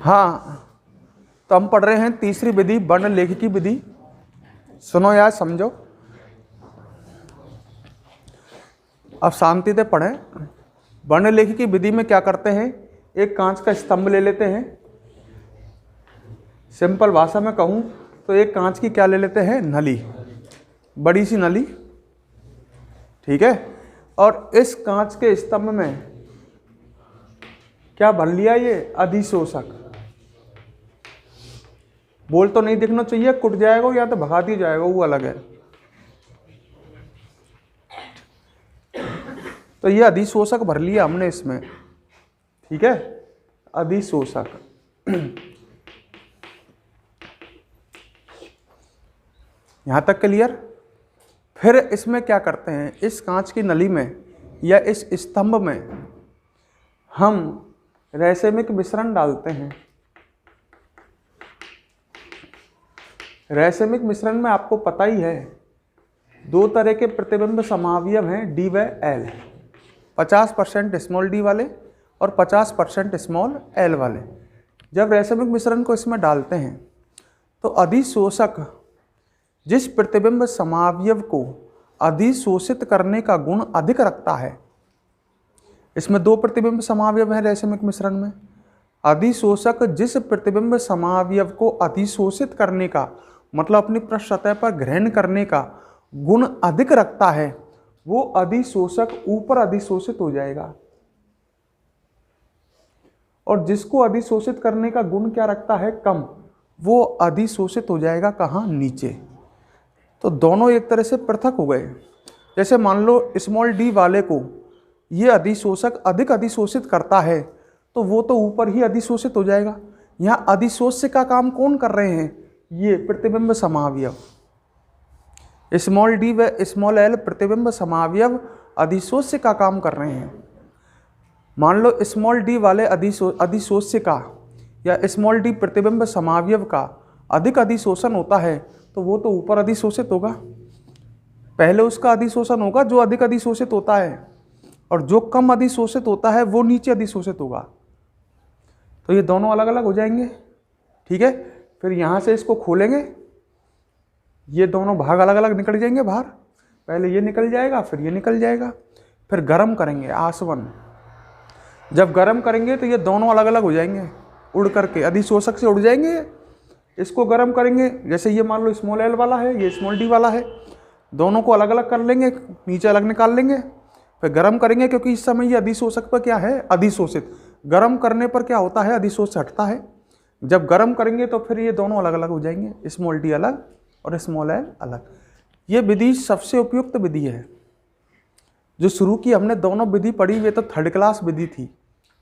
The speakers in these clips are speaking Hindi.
हाँ, तो हम पढ़ रहे हैं तीसरी विधि वर्ण लेखिकी विधि। सुनो यार, समझो, अब शांति से पढ़ें। वर्ण लेखिकी विधि में क्या करते हैं, एक कांच का स्तंभ ले लेते हैं। सिंपल भाषा में कहूँ तो एक कांच की क्या ले लेते हैं, नली, बड़ी सी नली, ठीक है। और इस कांच के स्तंभ में क्या भर लिया, ये अधिशोषक। बोल तो नहीं दिखना चाहिए, कुट जाएगा या तो भगा दिया जाएगा, वो अलग है। तो ये अधिशोषक भर लिया हमने इसमें, ठीक है, अधिशोषक। यहां तक क्लियर। फिर इसमें क्या करते हैं, इस कांच की नली में या इस स्तंभ में हम रैसेमिक मिश्रण डालते हैं। रैसेमिक मिश्रण में आपको पता ही है, दो तरह के प्रतिबिंब समावयव हैं, डी व एल, 50% स्मॉल डी वाले और 50% स्मॉल एल वाले। जब रैसेमिक मिश्रण को इसमें डालते हैं तो अधिशोषक जिस प्रतिबिंब समावयव को अधिशोषित करने का गुण अधिक रखता है, इसमें दो प्रतिबिंब समावयव हैं रैसेमिक मिश्रण में। अधिशोषक जिस प्रतिबिंब समावयव को अधिशोषित करने का, मतलब अपनी पृष्ठ सतह पर ग्रहण करने का गुण अधिक रखता है, वो अधिशोषक ऊपर अधिशोषित हो जाएगा। और जिसको अधिशोषित करने का गुण क्या रखता है, कम, वो अधिशोषित हो जाएगा कहाँ, नीचे। तो दोनों एक तरह से पृथक हो गए। जैसे मान लो स्मॉल डी वाले को ये अधिशोषक अधिक अधिशोषित करता है, तो वो तो ऊपर ही अधिशोषित हो जाएगा। यहाँ अधिशोष्य का काम कौन कर रहे हैं, ये प्रतिबिंब समावयव। स्मॉल डी व स्मॉल एल प्रतिबिंब समावयव अधिशोष्य का काम कर रहे हैं। मान लो स्मॉल डी वाले अधिशोष्य का या स्मॉल डी प्रतिबिंब समावयव का अधिक अधिशोषण होता है, तो वो तो ऊपर अधिशोषित होगा। पहले उसका अधिशोषण होगा जो अधिक अधिशोषित होता है, और जो कम अधिशोषित होता है वो नीचे अधिशोषित होगा। तो ये दोनों अलग अलग हो जाएंगे, ठीक है। फिर यहाँ से इसको खोलेंगे, ये दोनों भाग अलग अलग निकल जाएंगे बाहर। पहले ये निकल जाएगा, फिर ये निकल जाएगा। फिर गर्म करेंगे आसवन, जब गर्म करेंगे तो ये दोनों अलग अलग हो जाएंगे, उड़ करके अधिशोषक से उड़ जाएंगे। इसको गर्म करेंगे, जैसे ये मान लो स्मॉल एल वाला है, ये स्मॉल डी वाला है, दोनों को अलग अलग कर लेंगे, नीचे अलग निकाल लेंगे। फिर गर्म करेंगे, क्योंकि इस समय ये अधिशोषक पर क्या है, अधिशोषित। गर्म करने पर क्या होता है, अधिशोष हटता है। जब गर्म करेंगे तो फिर ये दोनों अलग अलग हो जाएंगे, स्मॉल डी अलग और स्मॉल एल अलग। ये विधि सबसे उपयुक्त विधि है जो शुरू की हमने। दोनों विधि पढ़ी हुई तो थर्ड क्लास विधि थी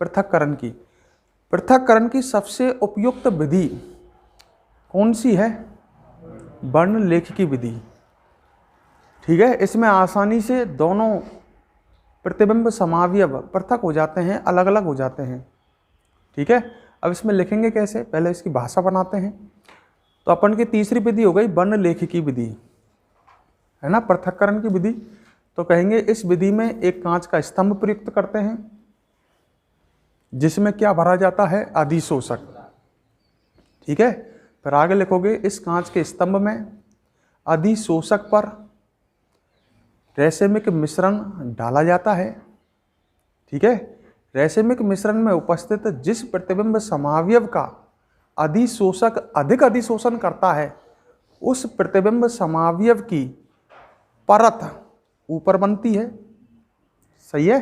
पृथक्करण की। पृथक्करण की सबसे उपयुक्त विधि कौन सी है, वर्ण लेखिकी विधि, ठीक है। इसमें आसानी से दोनों प्रतिबिंब समावयव पृथक हो जाते हैं, अलग अलग हो जाते हैं, ठीक है। अब इसमें लिखेंगे कैसे, पहले इसकी भाषा बनाते हैं। तो अपन की तीसरी विधि हो गई वर्ण लेखिकी विधि, है ना, पृथक्करण की विधि। तो कहेंगे इस विधि में एक कांच का स्तंभ प्रयुक्त करते हैं, जिसमें क्या भरा जाता है, अधिशोषक, ठीक है। फिर आगे लिखोगे इस कांच के स्तंभ में अधिशोषक पर रैसेमिक मिश्रण डाला जाता है, ठीक है। रैसेमिक मिश्रण में उपस्थित जिस प्रतिबिंब समावयव का अधिशोषक अधिक अधिशोषण करता है, उस प्रतिबिंब समावयव की परत ऊपर बनती है, सही है।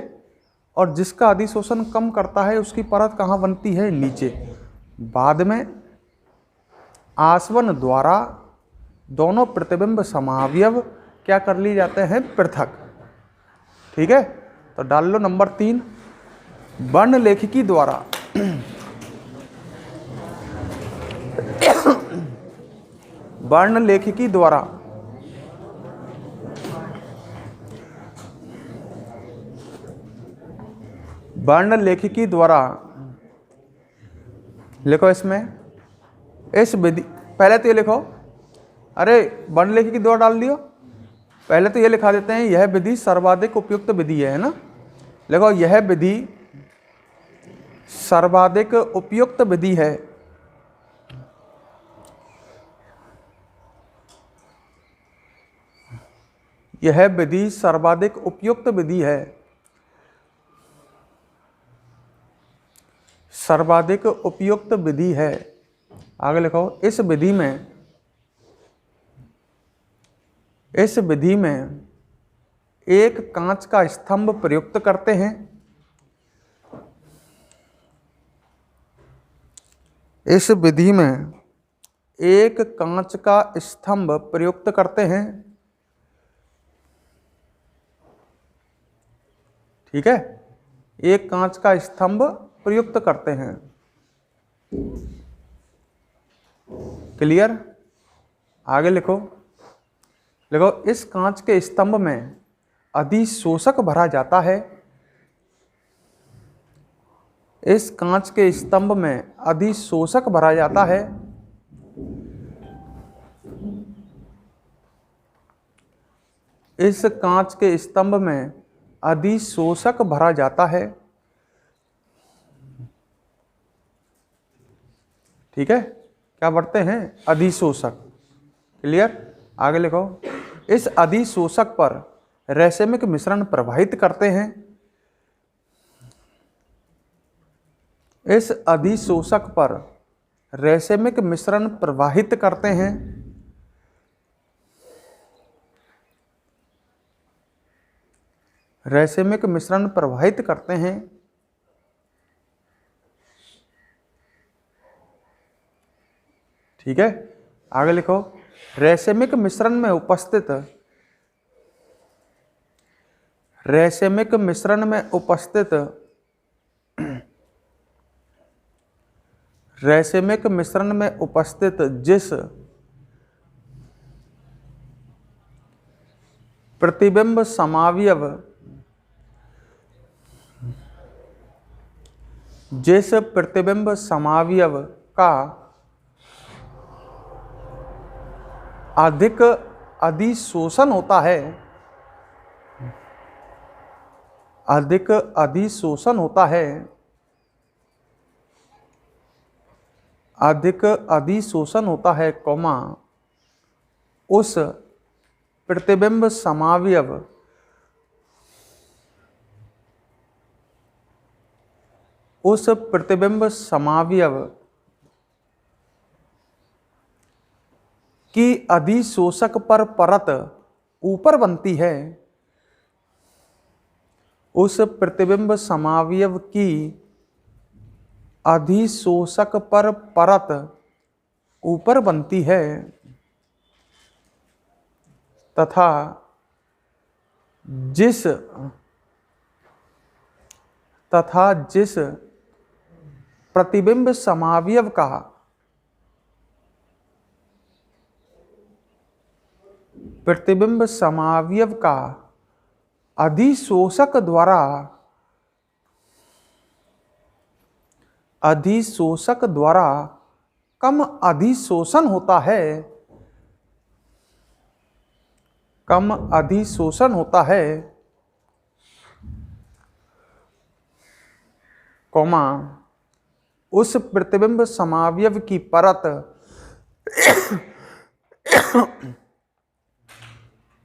और जिसका अधिशोषण कम करता है, उसकी परत कहाँ बनती है, नीचे। बाद में आसवन द्वारा दोनों प्रतिबिंब समावयव क्या कर लिए जाते हैं, पृथक, ठीक है। तो डाल लो नंबर 3, वर्ण लेखिकी द्वारा वर्ण लेखिकी द्वारा वर्ण लेखिकी द्वारा लिखो इसमें, इस विधि, पहले तो ये लिखो, अरे वर्ण लेखिकी द्वारा डाल दियो, पहले तो ये लिखा देते हैं, यह विधि सर्वाधिक उपयुक्त विधि है ना। लिखो यह विधि सर्वाधिक उपयुक्त विधि है। यह विधि सर्वाधिक उपयुक्त विधि है। सर्वाधिक उपयुक्त विधि है। आगे लिखो, इस विधि में एक कांच का स्तंभ प्रयुक्त करते हैं। इस विधि में एक कांच का स्तंभ प्रयुक्त करते हैं। ठीक है, एक कांच का स्तंभ प्रयुक्त करते हैं। क्लियर? आगे लिखो, इस कांच के स्तंभ में अधिशोषक भरा जाता है। इस कांच के स्तंभ में अधिशोषक भरा जाता है। इस कांच के स्तंभ में अधिशोषक भरा जाता है। ठीक है, क्या भरते हैं? अधिशोषक। क्लियर? आगे लिखो, इस अधिशोषक पर रैसेमिक मिश्रण प्रवाहित करते हैं। इस अधिशोषक पर रैसेमिक मिश्रण प्रवाहित करते हैं। रैसेमिक मिश्रण प्रवाहित करते हैं। ठीक है, आगे लिखो, रैसेमिक मिश्रण में उपस्थित रैसेमिक मिश्रण में उपस्थित रैसेमिक मिश्रण में उपस्थित जिस प्रतिबिंब समावयव जिस प्रतिबिंब समावयव का अधिक अधिशोषण होता है, अधिक अधिशोषण होता है, अधिक अधिशोषण होता है, कौमा उस प्रतिबिंब समावयव उस प्रतिबिंब समावयव की अधिशोषक पर परत ऊपर बनती है। उस प्रतिबिंब समावयव की अधिशोषक पर परत ऊपर बनती है तथा जिस प्रतिबिंब समावयव का अधिशोषक द्वारा कम अधिशोषण होता है, कम अधिशोषण होता है, कौमा उस प्रतिबिंब समावयव की परत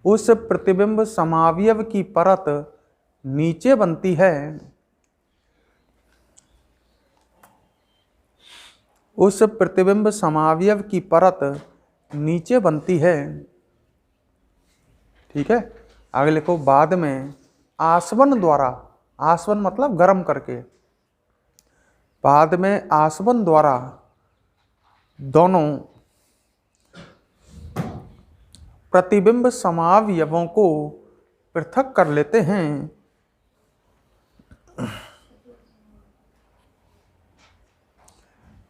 उस प्रतिबिंब समावयव की परत नीचे बनती है। उस प्रतिबिंब समावयव की परत नीचे बनती है। ठीक है, आगे लिखो, बाद में आसवन द्वारा, आसवन मतलब गर्म करके, बाद में आसवन द्वारा दोनों प्रतिबिंब समावयवों को पृथक कर लेते हैं।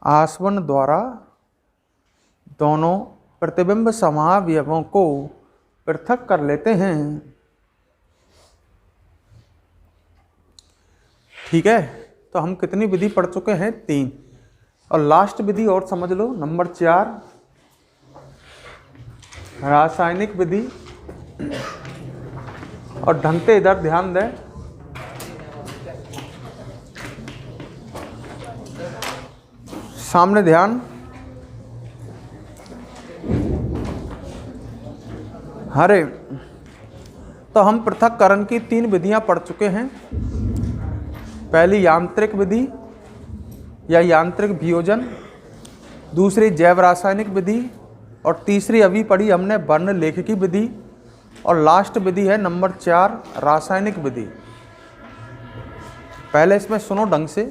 आसवन द्वारा दोनों प्रतिबिंब समावयवों को पृथक कर लेते हैं। ठीक है, तो हम कितनी विधि पढ़ चुके हैं? 3। और लास्ट विधि और समझ लो, नंबर 4 रासायनिक विधि। और ढंग से इधर ध्यान दें। सामने ध्यान। हरे, तो हम पृथक्करण की 3 विधियां पढ़ चुके हैं। पहली यांत्रिक विधि या यांत्रिक वियोजन, दूसरी जैव रासायनिक विधि, और तीसरी अभी पढ़ी हमने वर्ण लेखकी विधि, और लास्ट विधि है नंबर 4 रासायनिक विधि। पहले इसमें सुनो ढंग से।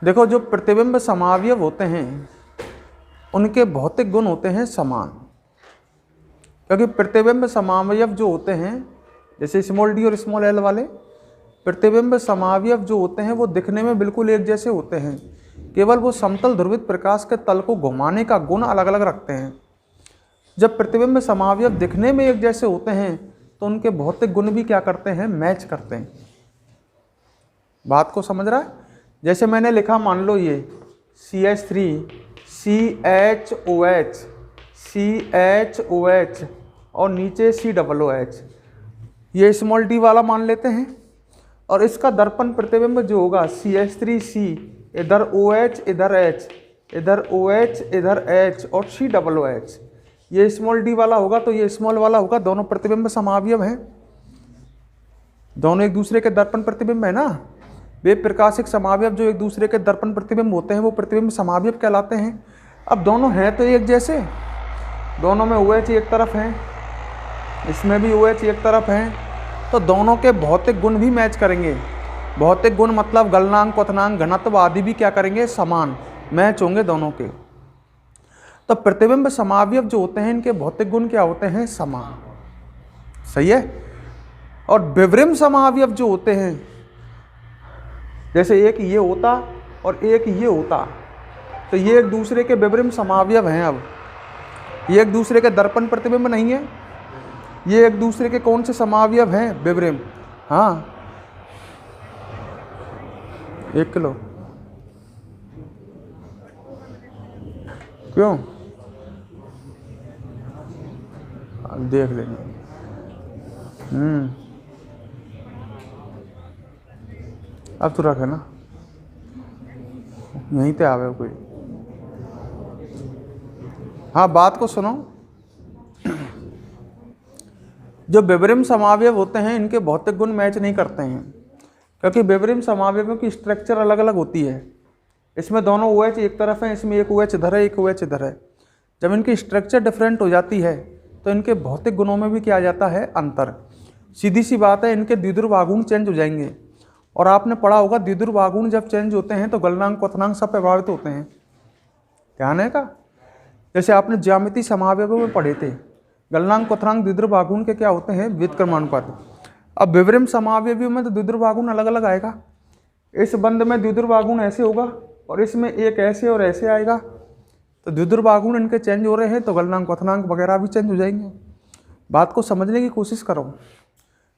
देखो, जो प्रतिबिंब समावयव होते हैं उनके भौतिक गुण होते हैं समान, क्योंकि प्रतिबिंब समावयव जो होते हैं, जैसे स्मॉल डी और स्मॉल एल वाले प्रतिबिंब समावयव जो होते हैं वो दिखने में बिल्कुल एक जैसे होते हैं, केवल वो समतल ध्रुवित प्रकाश के तल को घुमाने का गुण अलग अलग रखते हैं। जब प्रतिबिंब समावयव दिखने में एक जैसे होते हैं तो उनके भौतिक गुण भी क्या करते हैं, मैच करते हैं। बात को समझ रहा है? जैसे मैंने लिखा, मान लो ये CH3 CHOH CHOH और नीचे COOH, ये स्मॉल डी वाला मान लेते हैं, और इसका दर्पण प्रतिबिंब जो होगा CH3C, इधर OH इधर H, इधर OH इधर H और COOH, ये स्मॉल डी वाला होगा तो ये स्मॉल वाला होगा। दोनों प्रतिबिंब समावयव हैं, दोनों एक दूसरे के दर्पण प्रतिबिंब है ना। वे प्रकाशिक समावयव जो एक दूसरे के दर्पण प्रतिबिंब होते हैं वो प्रतिबिंब समावयव कहलाते हैं। अब दोनों हैं तो एक जैसे, दोनों में OH एक तरफ है, इसमें भी OH एक तरफ है, तो दोनों के भौतिक गुण भी मैच करेंगे। भौतिक गुण मतलब गलनांक, क्वथनांक, घनत्व आदि भी क्या करेंगे, समान मैच होंगे दोनों के। तो प्रतिबिंब समावयव जो होते हैं इनके भौतिक गुण क्या होते हैं, समान। सही है। और विवरिम समावयव जो होते हैं, जैसे एक ये होता और एक ये होता, तो ये एक दूसरे के विवरिम समावयव हैं। अब ये एक दूसरे के दर्पण प्रतिबिंब नहीं है, ये एक दूसरे के कौन से समावयव हैं, विवरिम। हाँ, 1 किलो क्यों, अब देख लेंगे। अब तो रखे ना, यहीं पे आवे कोई। हाँ, बात को सुनो। जो विवरिम समावयव होते हैं इनके भौतिक गुण मैच नहीं करते हैं, क्योंकि विवरिम समावयवों की स्ट्रक्चर अलग अलग होती है। इसमें दोनों OH एक तरफ हैं, इसमें एक OH इधर है, एक OH इधर है। जब इनकी स्ट्रक्चर डिफरेंट हो जाती है तो इनके भौतिक गुणों में भी क्या आ जाता है, अंतर। सीधी सी बात है, इनके द्विध्रुव आघूर्ण चेंज हो जाएंगे। और आपने पढ़ा होगा द्विध्रुव आघूर्ण जब चेंज होते हैं तो गलनांक, क्वथनांक सब प्रभावित होते हैं। ध्यान है का? जैसे आपने ज्यामिति समावयवों में पढ़े थे, गलनांक, क्वथनांक, द्विध्रुव आघूर्ण के क्या होते हैं, व्युत्क्रमानुपात। अब विवरिम समावयवों में तो द्विध्रुव आघूर्ण अलग अलग आएगा। इस बंद में द्विध्रुव आघूर्ण ऐसे होगा और इसमें एक ऐसे और ऐसे आएगा, तो द्विध्रुव आघूर्ण इनके चेंज हो रहे हैं तो गलनांक, क्वथनांक वगैरह भी चेंज हो जाएंगे। बात को समझने की कोशिश करो।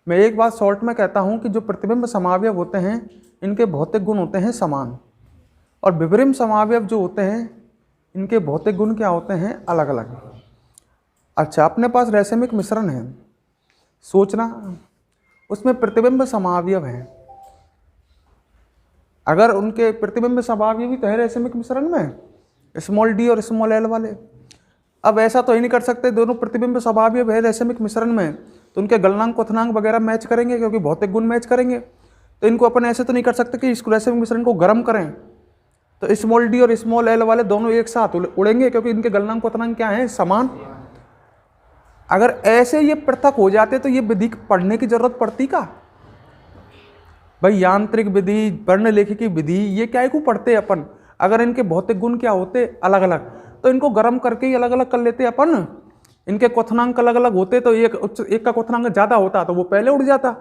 मैं एक बात शॉर्ट में कहता हूं कि जो प्रतिबिंब समावयव होते हैं इनके भौतिक गुण होते हैं समान, और विवरिम समावयव जो होते हैं इनके भौतिक गुण क्या होते हैं, अलग अलग। अच्छा, अपने पास रैसमिक मिश्रण है, सोचना उसमें प्रतिबिंब समावयव है। अगर उनके प्रतिबिंब समावयव भी तो है रैसमिक मिश्रण में, स्मॉल डी और स्मॉल एल वाले। अब ऐसा तो ही नहीं कर सकते दोनों प्रतिबिंब समावयव है रैसमिक मिश्रण में तो उनके गलनांक, क्वथनांक वगैरह मैच करेंगे, क्योंकि भौतिक गुण मैच करेंगे। तो इनको अपन ऐसे तो नहीं कर सकते कि इस रैसमिक मिश्रण को गर्म करें तो स्मॉल डी और स्मॉल एल वाले दोनों एक साथ उड़ेंगे, क्योंकि इनके गलनांक, क्वथनांक क्या है, समान। अगर ऐसे ये पृथक हो जाते तो ये विधि पढ़ने की जरूरत पड़ती का? भाई यांत्रिक विधि, वर्ण लेखकी विधि, ये क्या को पढ़ते अपन? अगर इनके भौतिक गुण क्या होते, अलग अलग, तो इनको गर्म करके ही अलग अलग कर लेते अपन। इनके क्वथनांक अलग अलग होते तो एक का क्वथनांक ज़्यादा होता तो वो पहले उड़ जाता,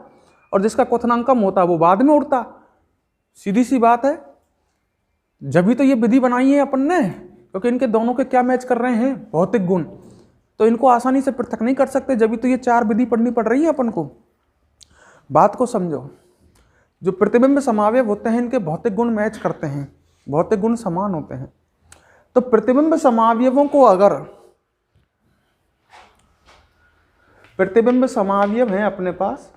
और जिसका क्वथनांक कम होता वो बाद में उड़ता। सीधी सी बात है। जब भी तो ये विधि बनाई है अपन ने, क्योंकि इनके दोनों के क्या मैच कर रहे हैं, भौतिक गुण। तो इनको आसानी से पृथक नहीं कर सकते, जब भी तो ये 4 विधि पढ़नी पड़ रही है अपन को। बात को समझो। जो प्रतिबिंब समावयव होते हैं इनके भौतिक गुण मैच करते हैं, भौतिक गुण समान होते हैं। तो प्रतिबिंब समावयवों को, अगर प्रतिबिंब समावयव हैं अपने पास,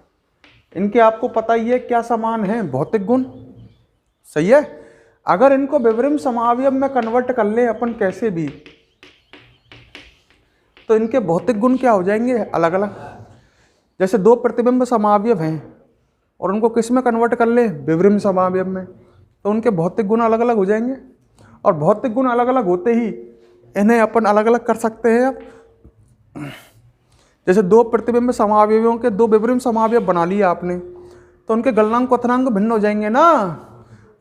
इनके आपको पता ही है क्या समान है, भौतिक गुण। सही है। अगर इनको विवरिम समावयव में कन्वर्ट कर ले अपन कैसे भी, तो इनके भौतिक गुण क्या हो जाएंगे, अलग अलग। जैसे दो प्रतिबिंब समावयव हैं और उनको किस में कन्वर्ट कर ले, विवरिम समावयव में, तो उनके भौतिक गुण अलग अलग हो जाएंगे। और भौतिक गुण अलग अलग होते ही इन्हें अपन अलग अलग कर सकते हैं। अब जैसे दो प्रतिबिंब समावयवों के दो विवरिम समावयव बना लिया आपने, तो उनके गलनांक क्वथनांक भिन्न हो जाएंगे ना।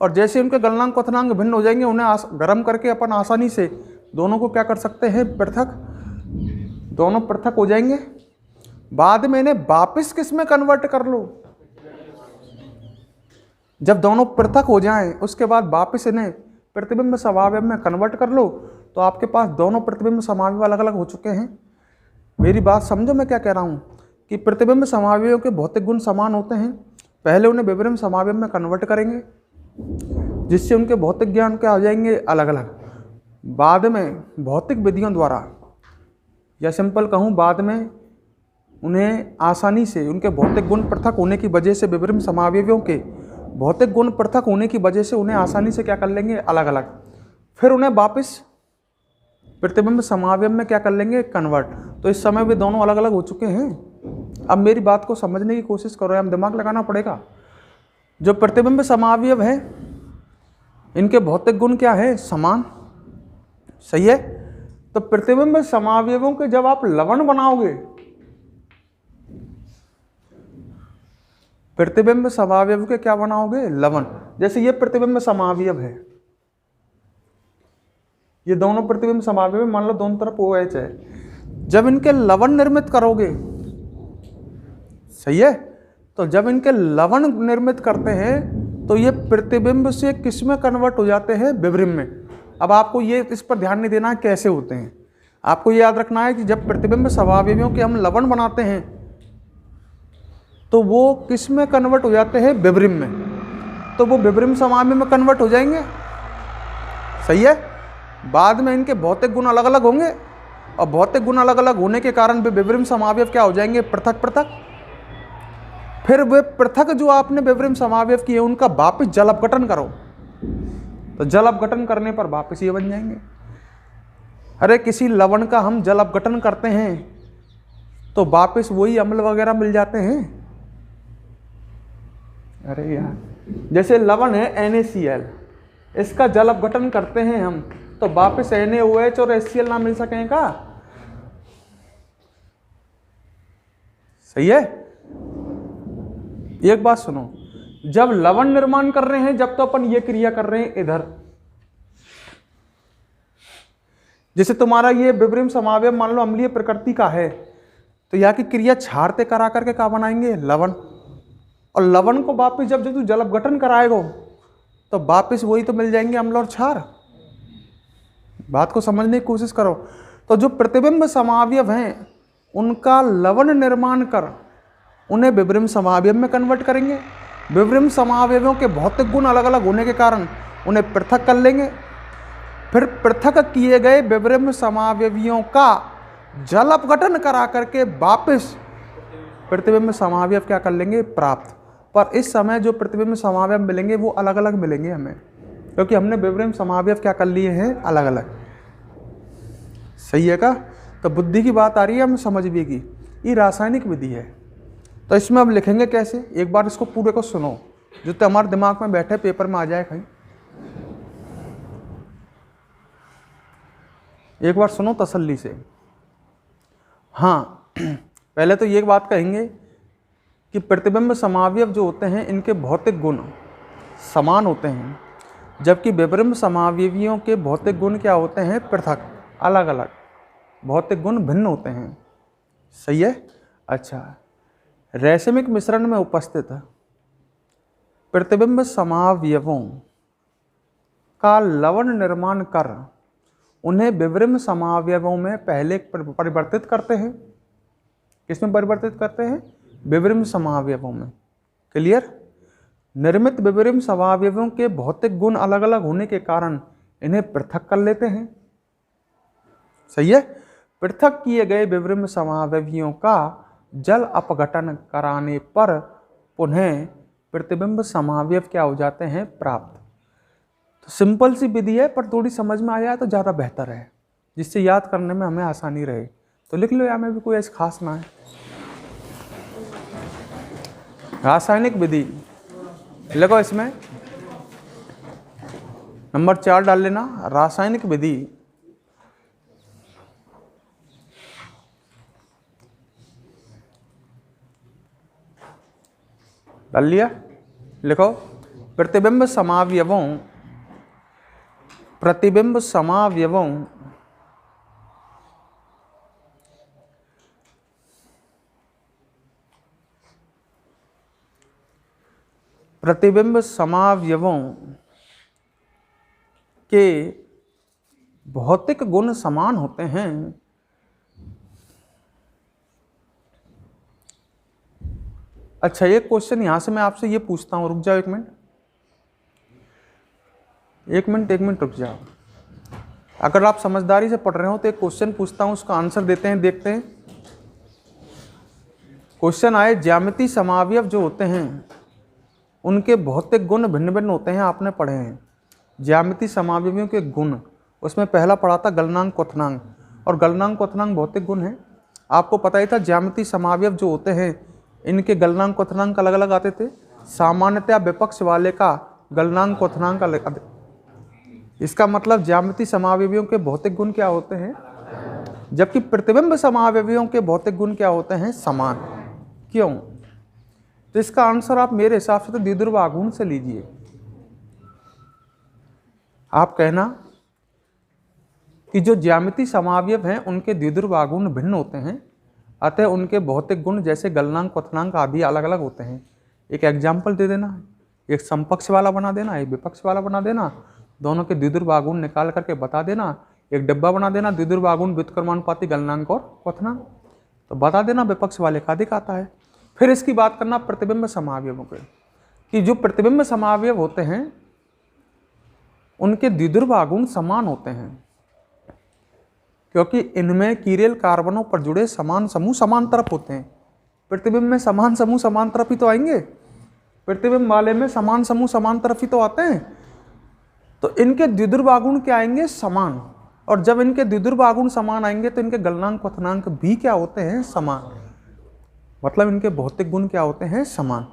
और जैसे उनके गलनांक क्वथनांक भिन्न हो जाएंगे, उन्हें गर्म करके अपन आसानी से दोनों को क्या कर सकते हैं, पृथक, दोनों पृथक हो जाएंगे। बाद में इन्हें वापिस किस में कन्वर्ट कर लो, जब दोनों पृथक हो जाएं उसके बाद वापिस इन्हें प्रतिबिंब समावयव में कन्वर्ट कर लो, तो आपके पास दोनों प्रतिबिंब समावयव अलग अलग हो चुके हैं। मेरी बात समझो मैं क्या कह रहा हूँ, कि प्रतिबिंब समावयव के भौतिक गुण समान होते हैं। पहले उन्हें विवरिम समावयव में कन्वर्ट करेंगे, जिससे उनके भौतिक ज्ञान क्या हो जाएंगे, अलग अलग। बाद में भौतिक विधियों द्वारा, या सिंपल कहूँ, बाद में उन्हें आसानी से उनके भौतिक गुण पृथक होने की वजह से, विवरिम समावयवों के भौतिक गुण पृथक होने की वजह से उन्हें आसानी से क्या कर लेंगे, अलग अलग। फिर उन्हें वापस प्रतिबिंब समावयव में क्या कर लेंगे, कन्वर्ट। तो इस समय वे दोनों अलग अलग हो चुके हैं। अब मेरी बात को समझने की कोशिश करो, हम दिमाग लगाना पड़ेगा। जो प्रतिबिंब समावयव है इनके भौतिक गुण क्या है, समान, सही है। तो प्रतिबिंब समावयवों के जब आप लवण बनाओगे, प्रतिबिंब समावयव के क्या बनाओगे, लवण। जैसे ये प्रतिबिंब समावयव है, ये दोनों प्रतिबिंब समावयव, मान लो दोनों तरफ OH है। जब इनके लवण निर्मित करोगे, सही है, तो जब इनके लवण निर्मित करते हैं तो ये प्रतिबिंब से किस में कन्वर्ट हो जाते हैं, विवरिम में। अब आपको ये इस पर ध्यान नहीं देना है कैसे होते हैं, आपको ये याद रखना है कि जब प्रतिबिंब समावयवों के हम लवण बनाते हैं तो वो किस में कन्वर्ट हो जाते हैं, विवरिम में। तो वो विवरिम समावयव में कन्वर्ट हो जाएंगे, सही है। बाद में इनके भौतिक गुण अलग अलग होंगे, और भौतिक गुण अलग अलग होने के कारण वे विवरिम समावयव क्या हो जाएंगे, पृथक पृथक। फिर वे पृथक जो आपने विवरिम समावयव किए उनका वापिस जल अपघटन करो, तो जल अपघटन करने पर वापिस ये बन जाएंगे। अरे किसी लवण का हम जल अपघटन करते हैं तो वापिस वही अम्ल वगैरह मिल जाते हैं। अरे यार, जैसे लवण है NaCl, इसका जल अपघटन करते हैं हम तो वापिस NaOH और HCl ना मिल सकेगा, सही है। एक बात सुनो, जब लवण निर्माण कर रहे हैं, जब तो अपन ये क्रिया कर रहे हैं इधर, जैसे तुम्हारा ये विवरिम समावयव मान लो अम्लीय प्रकृति का है, तो यहाँ की क्रिया छारते करा करके क्या बनाएंगे, लवण। और लवण को वापिस जब तू जल अपघटन कराएगा तो वापिस वही तो मिल जाएंगे, अम्ल और क्षार। बात को समझने की कोशिश करो। तो जो प्रतिबिंब समावयव हैं उनका लवण निर्माण कर उन्हें विवरिम समावयव में कन्वर्ट करेंगे। विवरिम समावयवों के भौतिक गुण अलग अलग होने के कारण उन्हें पृथक कर लेंगे। फिर पृथक किए गए विवरिम समावयवियों का जल अपघटन करा करके वापिस प्रतिबिंब समावयव क्या कर लेंगे, प्राप्त। पर इस समय जो प्रतिबिंब समावयव मिलेंगे वो अलग अलग मिलेंगे हमें, क्योंकि हमने विवरिम समावयव क्या कर लिए हैं, अलग अलग, सही है का। तो बुद्धि की बात आ रही है, हमें समझ भी की। ये रासायनिक विधि है, तो इसमें अब लिखेंगे कैसे, एक बार इसको पूरे को सुनो, जो तो हमारे दिमाग में बैठे पेपर में आ जाए कहीं। एक बार सुनो तसल्ली से। हाँ, पहले तो ये बात कहेंगे कि प्रतिबिंब समावयव जो होते हैं इनके भौतिक गुण समान होते हैं, जबकि विवरिम समावयवियों के भौतिक गुण क्या होते हैं, पृथक, अलग अलग, भौतिक गुण भिन्न होते हैं, सही है। अच्छा, रैसमिक मिश्रण में उपस्थित प्रतिबिंब समावयवों का लवण निर्माण कर उन्हें विवरिम समावयवों में पहले परिवर्तित करते हैं। किसमें परिवर्तित करते हैं, विवरिम समावयवों में। क्लियर। निर्मित विवरिम समावयवों के भौतिक गुण अलग अलग होने के कारण इन्हें पृथक कर लेते हैं, सही है। पृथक किए गए विवरिम समावयवियों का जल अपघटन कराने पर पुनः प्रतिबिंब समावयव क्या हो जाते हैं, प्राप्त। सिंपल सी विधि है, पर थोड़ी समझ में आ जाए तो ज़्यादा बेहतर है, जिससे याद करने में हमें आसानी रहे। तो लिख लो, यहाँ में भी कोई ऐसी खास ना है। रासायनिक विधि लिखो, इसमें नंबर 4 डाल लेना, रासायनिक विधि। डाल लिया? लिखो, प्रतिबिंब समावयवों प्रतिबिंब समावयवों के भौतिक गुण समान होते हैं। अच्छा, एक क्वेश्चन यहां से मैं आपसे ये पूछता हूं, रुक जाओ एक मिनट रुक जाओ। अगर आप समझदारी से पढ़ रहे हो तो एक क्वेश्चन पूछता हूं, उसका आंसर देते हैं, देखते हैं। क्वेश्चन आए, ज्यामितीय समावयव जो होते हैं उनके भौतिक गुण भिन्न भिन्न होते हैं। आपने पढ़े हैं ज्यामितीय समावयवों के गुण, उसमें पहला पढ़ा था गलनांक क्वथनांक, और गलनांक क्वथनांक भौतिक गुण है। आपको पता ही था ज्यामितीय समावयव जो होते हैं इनके गलनांक क्वथनांक अलग अलग आते थे। सामान्यतया विपक्ष वाले का गलनांक क्वथनांक अलग। इसका मतलब ज्यामितीय समावयवों के भौतिक गुण क्या होते हैं, जबकि प्रतिबिंब समावयवों के भौतिक गुण क्या होते हैं, समान। क्यों? तो इसका आंसर आप मेरे हिसाब से तो द्विध्रुव आघूर्ण से लीजिए। आप कहना कि जो ज्यामितीय समावयव हैं उनके द्विध्रुव आघूर्ण भिन्न होते हैं, अतः उनके भौतिक गुण जैसे गलनांक क्वथनांक आदि अलग अलग होते हैं। एक एग्जाम्पल दे देना, एक समपक्ष वाला बना देना, एक विपक्ष वाला बना देना, दोनों के द्विध्रुव आघूर्ण निकाल करके बता देना। एक डिब्बा बना देना, द्विध्रुव आघूर्ण व्युत्क्रमानुपाती गलनांक और क्वथनांक, तो बता देना विपक्ष वाले का अधिक आता है। फिर इसकी बात करना प्रतिबिंब समावयवों के, कि जो प्रतिबिंब समावयव होते हैं उनके द्विध्रुव आघूर्ण समान होते हैं, क्योंकि इनमें कीरेल कार्बनों पर जुड़े समान समूह समान तरफ होते हैं। प्रतिबिंब में समान समूह समान तरफ ही तो आएंगे, प्रतिबिंब वाले में समान समूह समान तरफ ही तो आते हैं। तो इनके द्विध्रुव आघूर्ण क्या आएंगे, समान। और जब इनके द्विध्रुव आघूर्ण समान आएंगे तो इनके गलनांक क्वथनांक भी क्या होते हैं, समान। मतलब इनके भौतिक गुण क्या होते हैं, समान।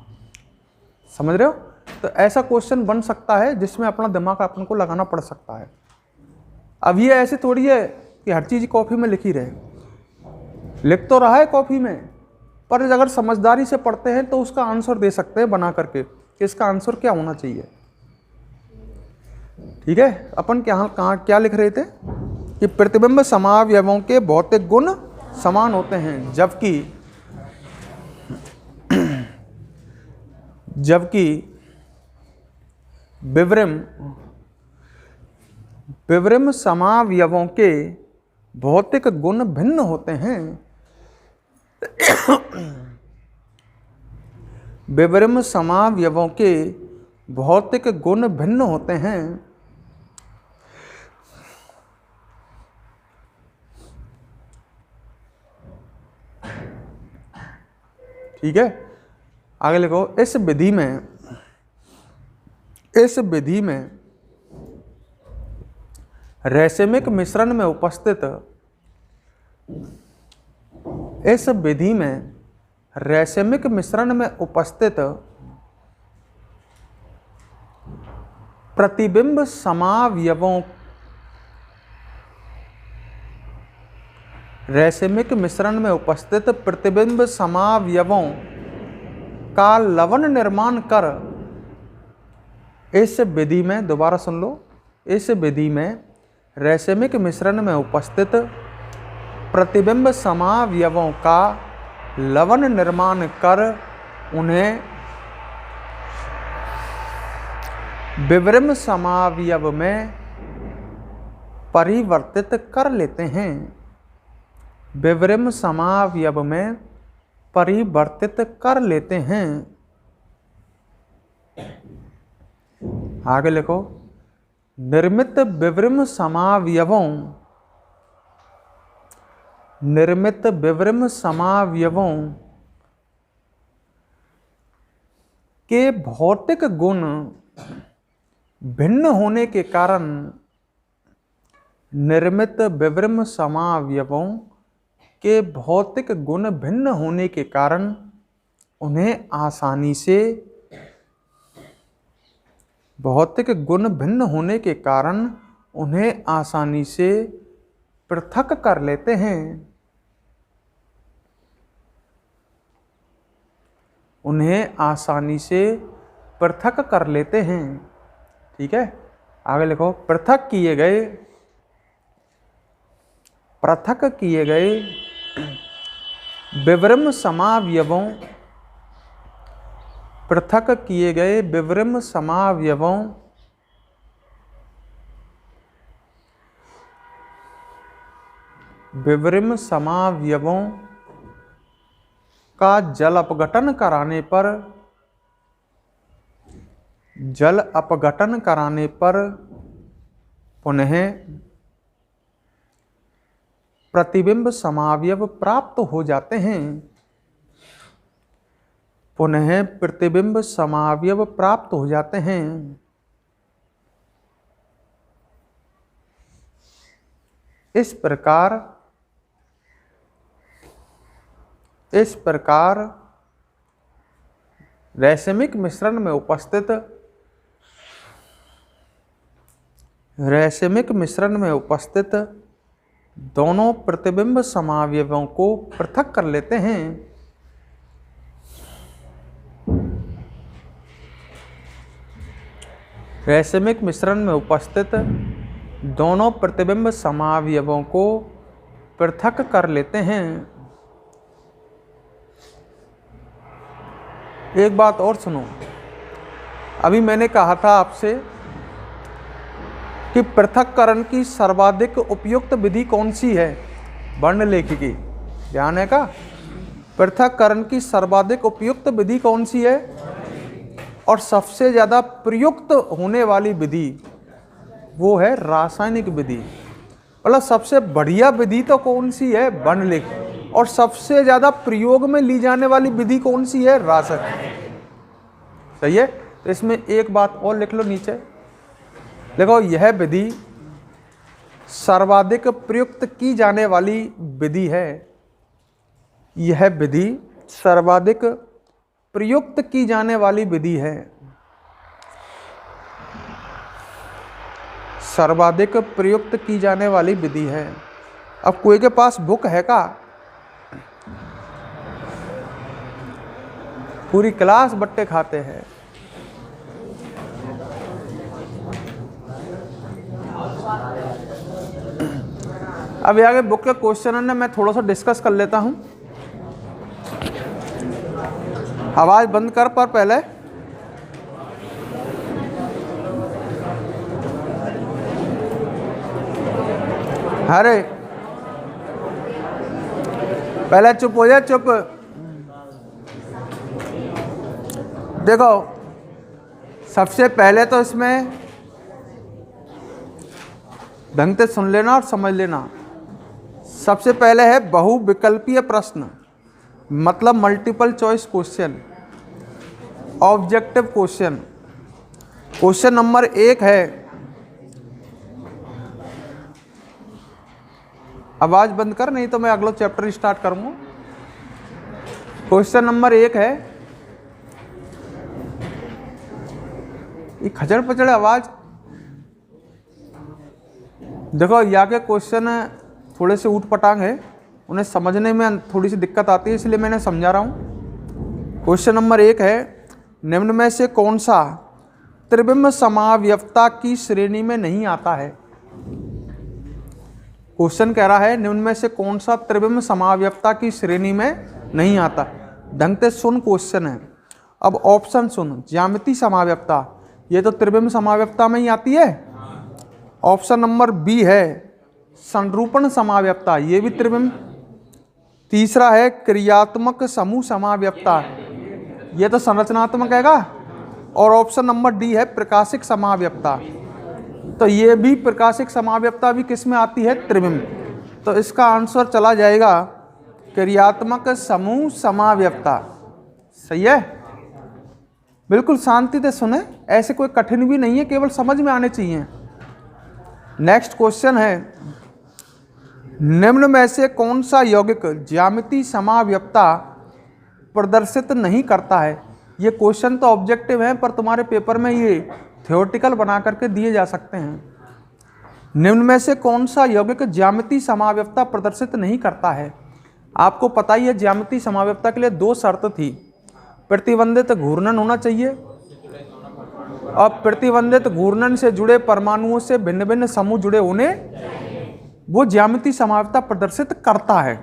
समझ रहे हो? तो ऐसा क्वेश्चन बन सकता है जिसमें अपना दिमाग अपन को लगाना पड़ सकता है। अब ये ऐसे थोड़ी है कि हर चीज कॉपी में लिखी रहे, लिख तो रहा है कॉपी में, पर अगर समझदारी से पढ़ते हैं तो उसका आंसर दे सकते हैं बना करके कि इसका आंसर क्या होना चाहिए। ठीक है, अपन क्या लिख रहे थे कि प्रतिबिंब समावयवों के भौतिक गुण समान होते हैं, जबकि विवृम समावयवों के भौतिक गुण भिन्न होते हैं। विवृम समावयवों के भौतिक गुण भिन्न होते हैं। ठीक है, आगे लिखो, इस विधि में रैसिमिक मिश्रण में उपस्थित प्रतिबिंब समावयवों का लवण निर्माण कर, इस विधि में, दोबारा सुन लो, इस विधि में रैसिमिक मिश्रण में उपस्थित प्रतिबिंब समावयवों का लवण निर्माण कर उन्हें विवृम समावयव में परिवर्तित कर लेते हैं। विवृम समावयव में परिवर्तित कर लेते हैं। आगे लिखो, निर्मित विवृम समावयवों के भौतिक गुण भिन्न होने के कारण निर्मित विवृम समावयवों के भौतिक गुण भिन्न होने के कारण उन्हें आसानी से भौतिक गुण भिन्न होने के कारण उन्हें आसानी से पृथक कर लेते हैं। उन्हें आसानी से पृथक कर लेते हैं। ठीक है, आगे लिखो। पृथक किए गए विवृम समावयवों, पृथक किए गए विवृम समावयवों का जल अपघटन कराने पर पुनः प्रतिबिंब समावयव प्राप्त हो जाते हैं। पुनः प्रतिबिंब समावयव प्राप्त हो जाते हैं। इस प्रकार रैसमिक मिश्रण में उपस्थित दोनों प्रतिबिंब समावयवों को पृथक कर लेते हैं। रैसमिक मिश्रण में उपस्थित दोनों प्रतिबिंब समावयवों को पृथक कर लेते हैं। एक बात और सुनो, अभी मैंने कहा था आपसे कि पृथक्करण की सर्वाधिक उपयुक्त विधि कौन सी है? वर्णलेखिकी। ध्यान है का? पृथक्करण की सर्वाधिक उपयुक्त विधि कौन सी है और सबसे ज्यादा प्रयुक्त होने वाली विधि वो है रासायनिक विधि। मतलब सबसे बढ़िया विधि तो कौन सी है? वर्णलेखिकी। और सबसे ज्यादा प्रयोग में ली जाने वाली विधि कौन सी है? रासायनिक। सही है। तो इसमें एक बात और लिख लो नीचे, देखो यह विधि सर्वाधिक प्रयुक्त की जाने वाली विधि है। यह विधि सर्वाधिक प्रयुक्त की जाने वाली विधि है। सर्वाधिक प्रयुक्त की जाने वाली विधि है। अब कोई के पास बुक है का? पूरी क्लास बट्टे खाते हैं। अब आगे बुक के क्वेश्चन ने मैं थोड़ा सा डिस्कस कर लेता हूं। आवाज बंद कर पर पहले अरे पहले चुप हो जा, चुप। देखो सबसे पहले तो इसमें ढंग से सुन लेना और समझ लेना। सबसे पहले है बहुविकल्पीय प्रश्न, मतलब multiple choice question, objective question. Question number 1 है, आवाज बंद कर नहीं तो मैं अगला चैप्टर स्टार्ट करूंगा। क्वेश्चन नंबर 1 है, ये खचड़ पचड़ आवाज। देखो यहाँ के क्वेश्चन थोड़े से ऊट पटांग है, उन्हें समझने में थोड़ी सी दिक्कत आती है, इसलिए मैंने समझा रहा हूँ। क्वेश्चन नंबर 1 है, निम्न में से कौन सा त्रिबिंब समावयवता की श्रेणी में नहीं आता है? क्वेश्चन कह रहा है निम्न में से कौन सा त्रिबिंब समावयवता की श्रेणी में नहीं आता। ढंग से सुन क्वेश्चन है। अब ऑप्शन सुन। ज्यामिति समावयवता, ये तो त्रिबिंब समावयवता में ही आती है। ऑप्शन नंबर बी है संरूपण समावयवता, ये भी त्रिबिंब। तीसरा है क्रियात्मक समूह समावयवता, ये तो संरचनात्मक हैगा। और ऑप्शन नंबर डी है प्रकाशिक समावयवता, तो ये भी प्रकाशिक समावयवता भी किस में आती है? त्रिबिंब। तो इसका आंसर चला जाएगा क्रियात्मक समूह समावयवता। सही है। बिल्कुल शांति से सुने, ऐसे कोई कठिन भी नहीं है, केवल समझ में आने चाहिए। नेक्स्ट क्वेश्चन है, निम्न में से कौन सा यौगिक ज्यामिति समाव्यपता प्रदर्शित नहीं करता है? ये क्वेश्चन तो ऑब्जेक्टिव है, पर तुम्हारे पेपर में ये थ्योरेटिकल बना करके दिए जा सकते हैं। निम्न में से कौन सा यौगिक ज्यामिति समाव्यपता प्रदर्शित नहीं करता है? आपको पता ही है ज्यामिति समाव्यपता के लिए 2 शर्त थी, प्रतिबंधित घूर्णन होना चाहिए और प्रतिबंधित घूर्णन से जुड़े परमाणुओं से भिन्न भिन्न समूह जुड़े होने, वो ज्यामिति समाव्यपता प्रदर्शित करता है।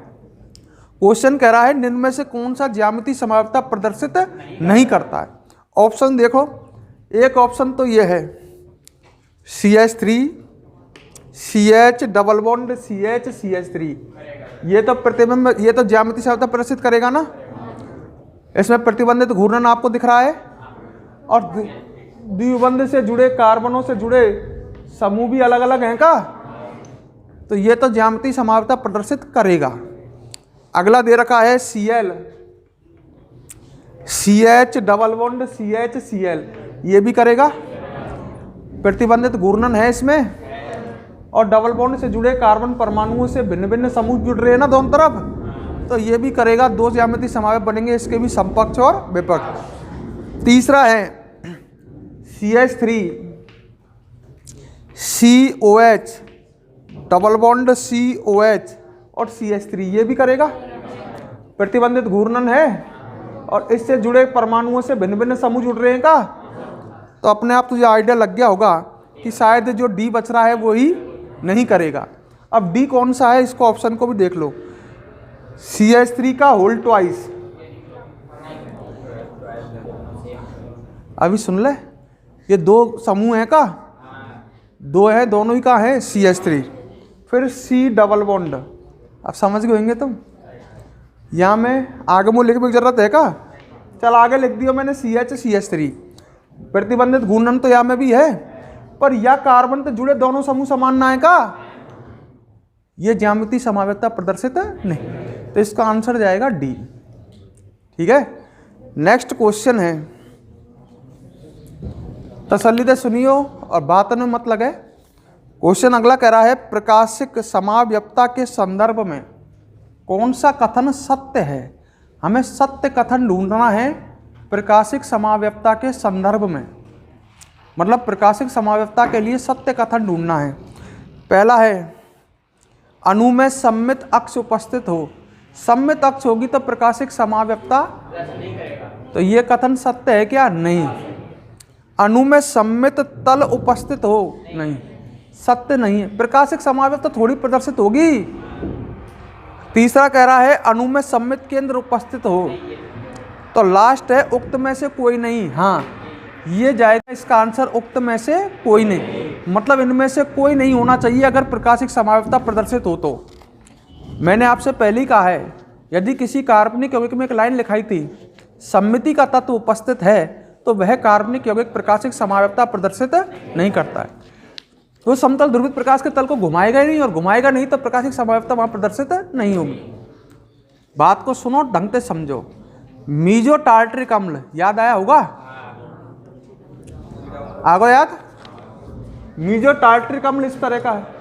क्वेश्चन कह रहा है निम्न में से कौन सा ज्यामिति समाव्यपता प्रदर्शित नहीं करता है? ऑप्शन देखो, एक ऑप्शन तो ये है CH3 CH double bond CH CH3, ये तो प्रतिबिंब, ये तो ज्यामिति समाव्यपता प्रदर्शित करेगा ना। इसमें प्रतिबंधित घूर्णन आपको दिख रहा है और द्विबंध से जुड़े कार्बनों से जुड़े समूह भी अलग अलग हैं का, तो ये तो ज्यामिति समाव्यपता प्रदर्शित करेगा। अगला दे रखा है Cl CH double bond CH Cl, ये भी करेगा, प्रतिबंधित घूर्णन है इसमें और डबल बॉन्ड से जुड़े कार्बन परमाणुओं से भिन्न भिन्न समूह जुड़ रहे हैं ना दोनों तरफ, तो ये भी करेगा। 2 ज्यामिति समाव्यप बनेंगे, इसके भी समपक्ष और विपक्ष। तीसरा है CH3 COH double bond COH और CH3, ये भी करेगा, प्रतिबंधित घूर्णन है और इससे जुड़े परमाणुओं से भिन्न भिन्न समूह जुड़ रहे हैं का, तो अपने आप तुझे आइडिया लग गया होगा कि शायद जो D बच रहा है वो ही नहीं करेगा। अब D कौन सा है, इसको ऑप्शन को भी देख लो, CH3 का होल ट्वाइस। अभी सुन ले, ये 2 समूह है का, 2 है, दोनों ही का है CH3, फिर C डबल बॉन्ड। अब समझ गए होंगे तुम, यहाँ में आगे मुँह लिखने की जरूरत है का, चल आगे लिख दिया मैंने CH CH3, प्रतिबंधित घूर्णन तो यहाँ में भी है, पर यह कार्बन से जुड़े दोनों समूह समान ना है का, ये ज्यामिति समाव्यपता प्रदर्शित नहीं, तो इसका आंसर जाएगा D। ठीक है, नेक्स्ट क्वेश्चन है, तसल्ली से सुनियो और बात में मत लगे। क्वेश्चन अगला कह रहा है, प्रकाशिक समाव्यपता के संदर्भ में कौन सा कथन सत्य है? हमें सत्य कथन ढूंढना है प्रकाशिक समाव्यपता के संदर्भ में, मतलब प्रकाशिक समाव्यपता के लिए सत्य कथन ढूंढना है। पहला है, अणु में सममित अक्ष उपस्थित हो। सममित अक्ष होगी तो प्रकाशिक समाव्यपता, तो ये कथन सत्य है क्या? नहीं। अणु में सममित तल उपस्थित हो, नहीं, सत्य नहीं है। प्रकाशिक समाव्यपता थोड़ी प्रदर्शित होगी। तीसरा कह रहा है, अणु में सममित केंद्र उपस्थित हो, तो लास्ट है उक्त में से कोई नहीं। हाँ, ये जाएगा इसका आंसर, उक्त में से कोई नहीं, मतलब इनमें से कोई नहीं होना चाहिए अगर प्रकाशिक समाव्यपता प्रदर्शित हो तो। मैंने आपसे पहले ही कहा है, यदि किसी काल्पनिक यौगिक में एक लाइन लिखाई थी, सममिति का तत्व उपस्थित है, तो वह काल्पनिक यौगिक प्रकाशिक समाव्यपता प्रदर्शित नहीं करता है। तो समतल ध्रुवित प्रकाश के तल को घुमाएगा ही नहीं, और घुमाएगा नहीं तो प्रकाशिक समाव्यपता वहां प्रदर्शित नहीं होगी। बात को सुनो, ढंग से समझो। मीजो टार्टरिक अम्ल याद आया होगा? आगो याद? मीजो टार्टरिक अम्ल इस तरह का है।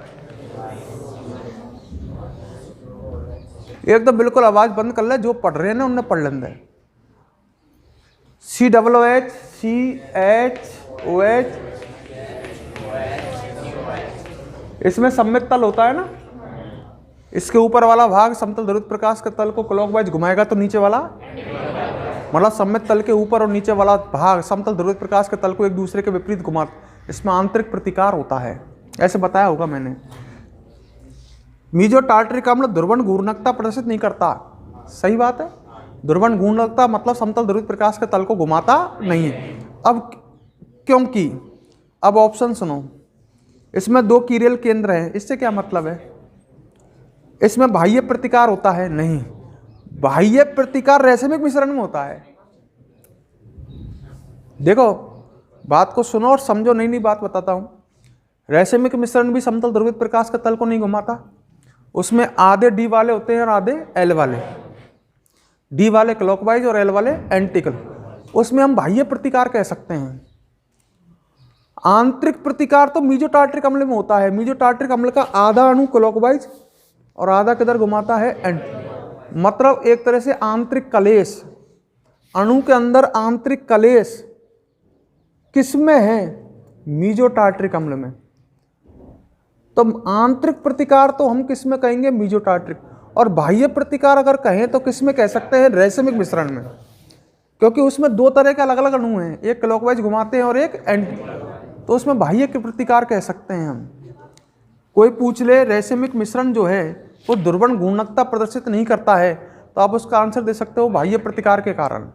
एक तो बिल्कुल आवाज बंद कर ले, जो पढ़ रहे हैं ना उन्हें पढ़ लेंगे। COOH CHOH, इसमें सममित तल होता है ना, इसके ऊपर वाला भाग समतल ध्रुवित प्रकाश के तल को क्लॉकवाइज घुमाएगा तो नीचे वाला, मतलब सममित तल के ऊपर और नीचे वाला भाग समतल ध्रुवित प्रकाश के तल को एक दूसरे के विपरीत घुमाता, इसमें आंतरिक प्रतिकार होता है, ऐसे बताया होगा मैंने। मीजो टार्टरिक अम्ल ध्रुवण घूर्णकता प्रदर्शित नहीं करता, सही बात है। ध्रुवण घूर्णकता मतलब समतल ध्रुवित प्रकाश के तल को घुमाता नहीं है। अब क्योंकि, अब ऑप्शन सुनो, इसमें 2 कीरेल केंद्र हैं, इससे क्या मतलब है? इसमें बाह्य प्रतिकार होता है? नहीं, बाह्य प्रतिकार रैसमिक मिश्रण में होता है। देखो, बात को सुनो और समझो, नई नई बात बताता हूं। रैसमिक मिश्रण भी समतल ध्रुवित प्रकाश के तल को नहीं घुमाता, उसमें आधे D वाले होते हैं और आधे L वाले। D वाले क्लॉकवाइज और L वाले एंटी क्लॉक। उसमें हम बाह्य प्रतिकार कह सकते हैं। आंतरिक प्रतिकार तो मीजोटार्ट्रिक अम्ल में होता है। मीजोटार्ट्रिक अम्ल का आधा अणु क्लॉकवाइज और आधा किधर घुमाता है, एंटी। मतलब एक तरह से आंतरिक कलेश, अणु के अंदर आंतरिक कलेश किस में है, मीजोटार्ट्रिक अम्ल में। तो आंतरिक प्रतिकार तो हम किस में कहेंगे, मीजोटार्ट्रिक। और बाह्य प्रतिकार अगर कहें तो किस में कह सकते हैं, रैसमिक मिश्रण में, क्योंकि उसमें दो तरह के अलग अलग अणु हैं, एक क्लॉकवाइज घुमाते हैं और एक एंटी, तो उसमें बाह्य प्रतिकार कह सकते हैं हम। कोई पूछ ले रैसमिक मिश्रण जो है वो दुर्बल गुणवत्ता प्रदर्शित नहीं करता है, तो आप उसका आंसर दे सकते हो बाह्य प्रतिकार के कारण।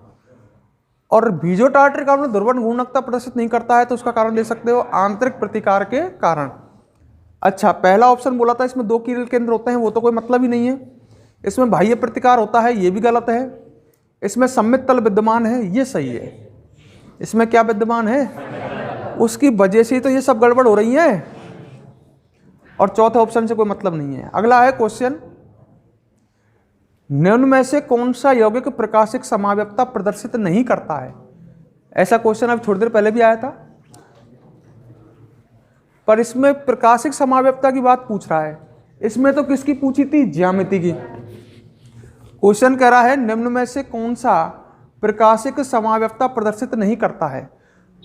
और मीजोटार्ट्रिक अम्ल दुर्बल गुणवत्ता प्रदर्शित नहीं करता है, तो उसका कारण दे सकते हो आंतरिक प्रतिकार के कारण। अच्छा, पहला ऑप्शन बोला था इसमें 2 कीरल केंद्र होते हैं, वो तो कोई मतलब ही नहीं है। इसमें बाह्य प्रतिकार होता है, ये भी गलत है। इसमें सम्मित तल विद्यमान है, ये सही है। इसमें क्या विद्यमान है, उसकी वजह से तो ये सब गड़बड़ हो रही है। और चौथे ऑप्शन से कोई मतलब नहीं है। अगला है क्वेश्चन, निम्न में से कौन सा यौगिक प्रकाशिक समाव्यक्ता प्रदर्शित नहीं करता है। ऐसा क्वेश्चन अब थोड़ी देर पहले भी आया था, पर इसमें प्रकाशिक समाव्यक्ता की बात पूछ रहा है। इसमें तो किसकी पूछी थी, ज्यामिति की। क्वेश्चन कह रहा है निम्न में से कौन सा प्रकाशिक समाव्यक्ता प्रदर्शित नहीं करता है।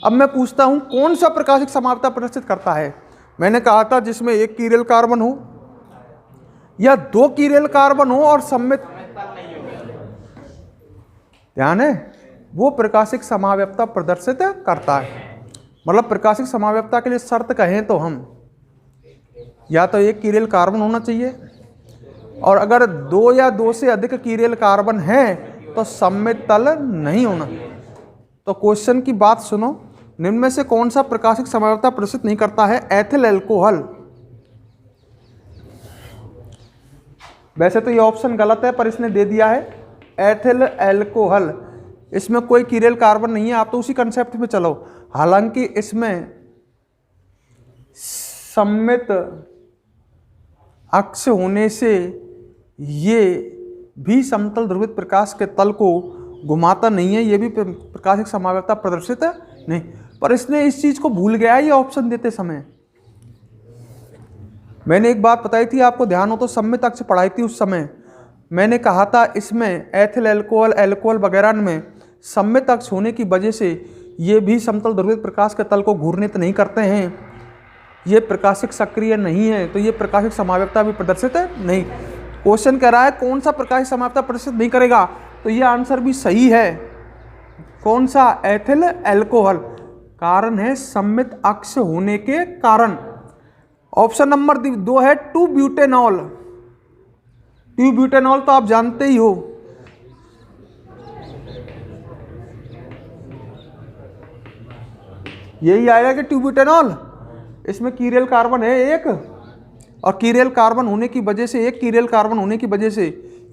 अब मैं पूछता हूं कौन सा प्रकाशिक समाव्यक्ता प्रदर्शित करता है। मैंने कहा था जिसमें 1 कीरेल कार्बन हो या 2 कीरेल कार्बन हो और सम्मित, ध्यान है, वो प्रकाशिक समाव्यक्ता प्रदर्शित करता है। मतलब प्रकाशिक समाव्यक्ता के लिए शर्त कहें तो हम या तो 1 कीरेल कार्बन होना चाहिए, और अगर 2 या 2 से अधिक कीरेल कार्बन है तो सम्मित तल नहीं होना। तो क्वेश्चन की बात सुनो, निम्न में से कौन सा प्रकाशिक समाव्यक्ता प्रदर्शित नहीं करता है, एथिल अल्कोहल। वैसे तो ये ऑप्शन गलत है, पर इसने दे दिया है एथिल अल्कोहल। इसमें कोई कीरेल कार्बन नहीं है, आप तो उसी कंसेप्ट पे चलो। हालांकि इसमें सम्मित अक्ष होने से ये भी समतल ध्रुवित प्रकाश के तल को घुमाता नहीं है, ये भी प्रकाशिक समाव्यक्ता प्रदर्शित नहीं। पर इसने इस चीज को भूल गया है ये ऑप्शन देते समय। मैंने एक बात बताई थी आपको, ध्यान हो तो, सम्मित अक्ष पढ़ाई थी उस समय। मैंने कहा था इसमें एथिल अल्कोहल, अल्कोहल वगैरह में सम्मित अक्ष होने की वजह से ये भी समतल ध्रुवित प्रकाश के तल को घूर्णित नहीं करते हैं, ये प्रकाशिक सक्रिय नहीं है, तो ये प्रकाशिक समाव्यक्ता भी प्रदर्शित नहीं। क्वेश्चन कह रहा है कौन सा प्रकाशिक समाव्यक्ता प्रदर्शित नहीं करेगा, तो ये आंसर भी सही है। कौन सा, एथिल अल्कोहल। कारण है सम्मित अक्ष होने के कारण। ऑप्शन नंबर 2 है 2 ब्यूटेनॉल। 2 ब्यूटेनॉल तो आप जानते ही हो, यही आएगा कि 2 ब्यूटेनॉल। इसमें कीरेल कार्बन है 1, और कीरेल कार्बन होने की वजह से, 1 कीरेल कार्बन होने की वजह से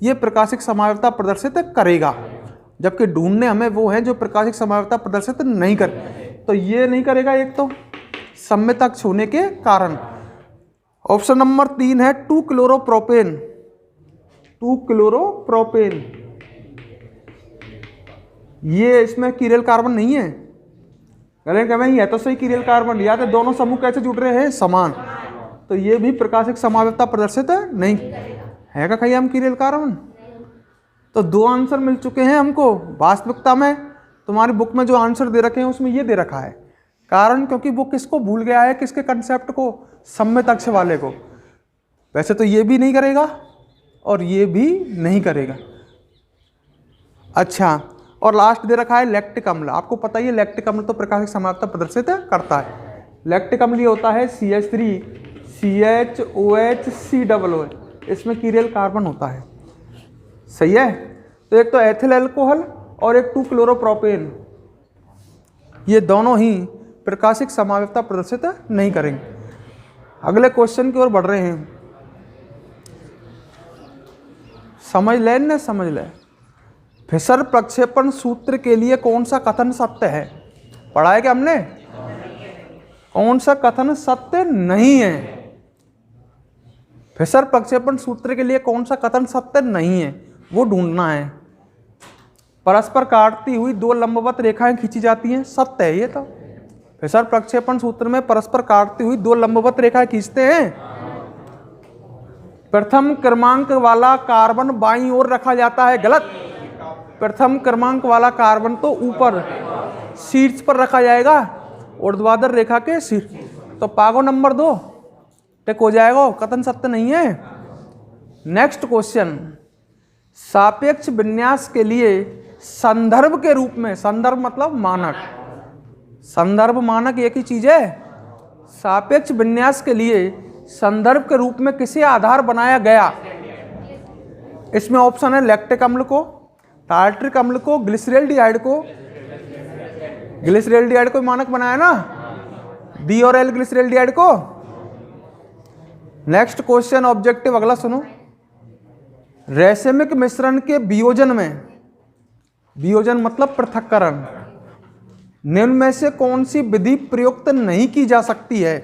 ये प्रकाशिक समाव्यक्ता प्रदर्शित करेगा, जबकि ढूंढने हमें वो है जो प्रकाशिक समाव्यक्ता प्रदर्शित नहीं कर, तो ये नहीं करेगा एक तो सम्मित अक्ष होने के कारण। ऑप्शन नंबर 3 है 2 क्लोरोप्रोपेन। 2 क्लोरोप्रोपेन, ये इसमें कीरेल कार्बन नहीं है। है तो सही कीरेल कार्बन, या तो दोनों समूह कैसे जुड़ रहे हैं, समान, तो ये भी प्रकाशिक समाव्यक्ता प्रदर्शित नहीं है। कहीं हम कीरेल कार्बन, तो 2 आंसर मिल चुके हैं हमको। वास्तविकता में तुम्हारी बुक में जो आंसर दे रखे हैं उसमें ये दे रखा है। कारण क्योंकि वो किसको भूल गया है, किसके कंसेप्ट को, सम्मित अक्ष वाले को। वैसे तो ये भी नहीं करेगा और ये भी नहीं करेगा। अच्छा, और लास्ट दे रखा है लैक्टिक अम्ल। आपको पता ही है लैक्टिक अम्ल तो प्रकाशिक समाव्यक्ता प्रदर्शित करता है। लैक्टिक अम्ल ये होता है CH3 CHOH COO, इसमें कीरेल कार्बन होता है। सही है। तो एक तो एथिल अल्कोहल और एक 2 क्लोरोप्रोपेन, ये दोनों ही प्रकाशिक समाव्यक्ता प्रदर्शित नहीं करेंगे। अगले क्वेश्चन की ओर बढ़ रहे हैं। समझ ले न समझ ले, फिशर प्रक्षेपण सूत्र के लिए कौन सा कथन सत्य है। पढ़ा है क्या हमने, कौन सा कथन सत्य नहीं है। फिशर प्रक्षेपण सूत्र के लिए कौन सा कथन सत्य नहीं है वो ढूंढना है। परस्पर काटती हुई दो लंबवत रेखाएं खींची जाती हैं। सत्य है ये तो। फिशर प्रक्षेपण सूत्र में परस्पर काटती हुई दो लंबवत रेखाएं खींचते हैं। प्रथम क्रमांक वाला कार्बन बाईं ओर रखा जाता है। गलत। प्रथम क्रमांक वाला कार्बन तो ऊपर शीर्ष पर रखा जाएगा, ऊर्ध्वाधर रेखा के शीर्ष। तो पागो नंबर 2 टिक हो जाएगा, कथन सत्य नहीं है। नेक्स्ट क्वेश्चन, सापेक्ष विन्यास के लिए संदर्भ के रूप में, संदर्भ मतलब मानक, संदर्भ मानक एक ही चीज है। सापेक्ष विन्यास के लिए संदर्भ के रूप में किसे आधार बनाया गया? इसमें ऑप्शन है लैक्टिक अम्ल को, टार्ट्रिक अम्ल को, ग्लिसरॉल्डिहाइड को। ग्लिसरॉल्डिहाइड को मानक बनाया ना, डी और एल ग्लिसरॉल्डिहाइड को। नेक्स्ट क्वेश्चन ऑब्जेक्टिव अगला सुनो। रैसिमिक मिश्रण के वियोजन में, वियोजन मतलब पृथक्करण, निम्न में से कौन सी विधि प्रयुक्त नहीं की जा सकती है?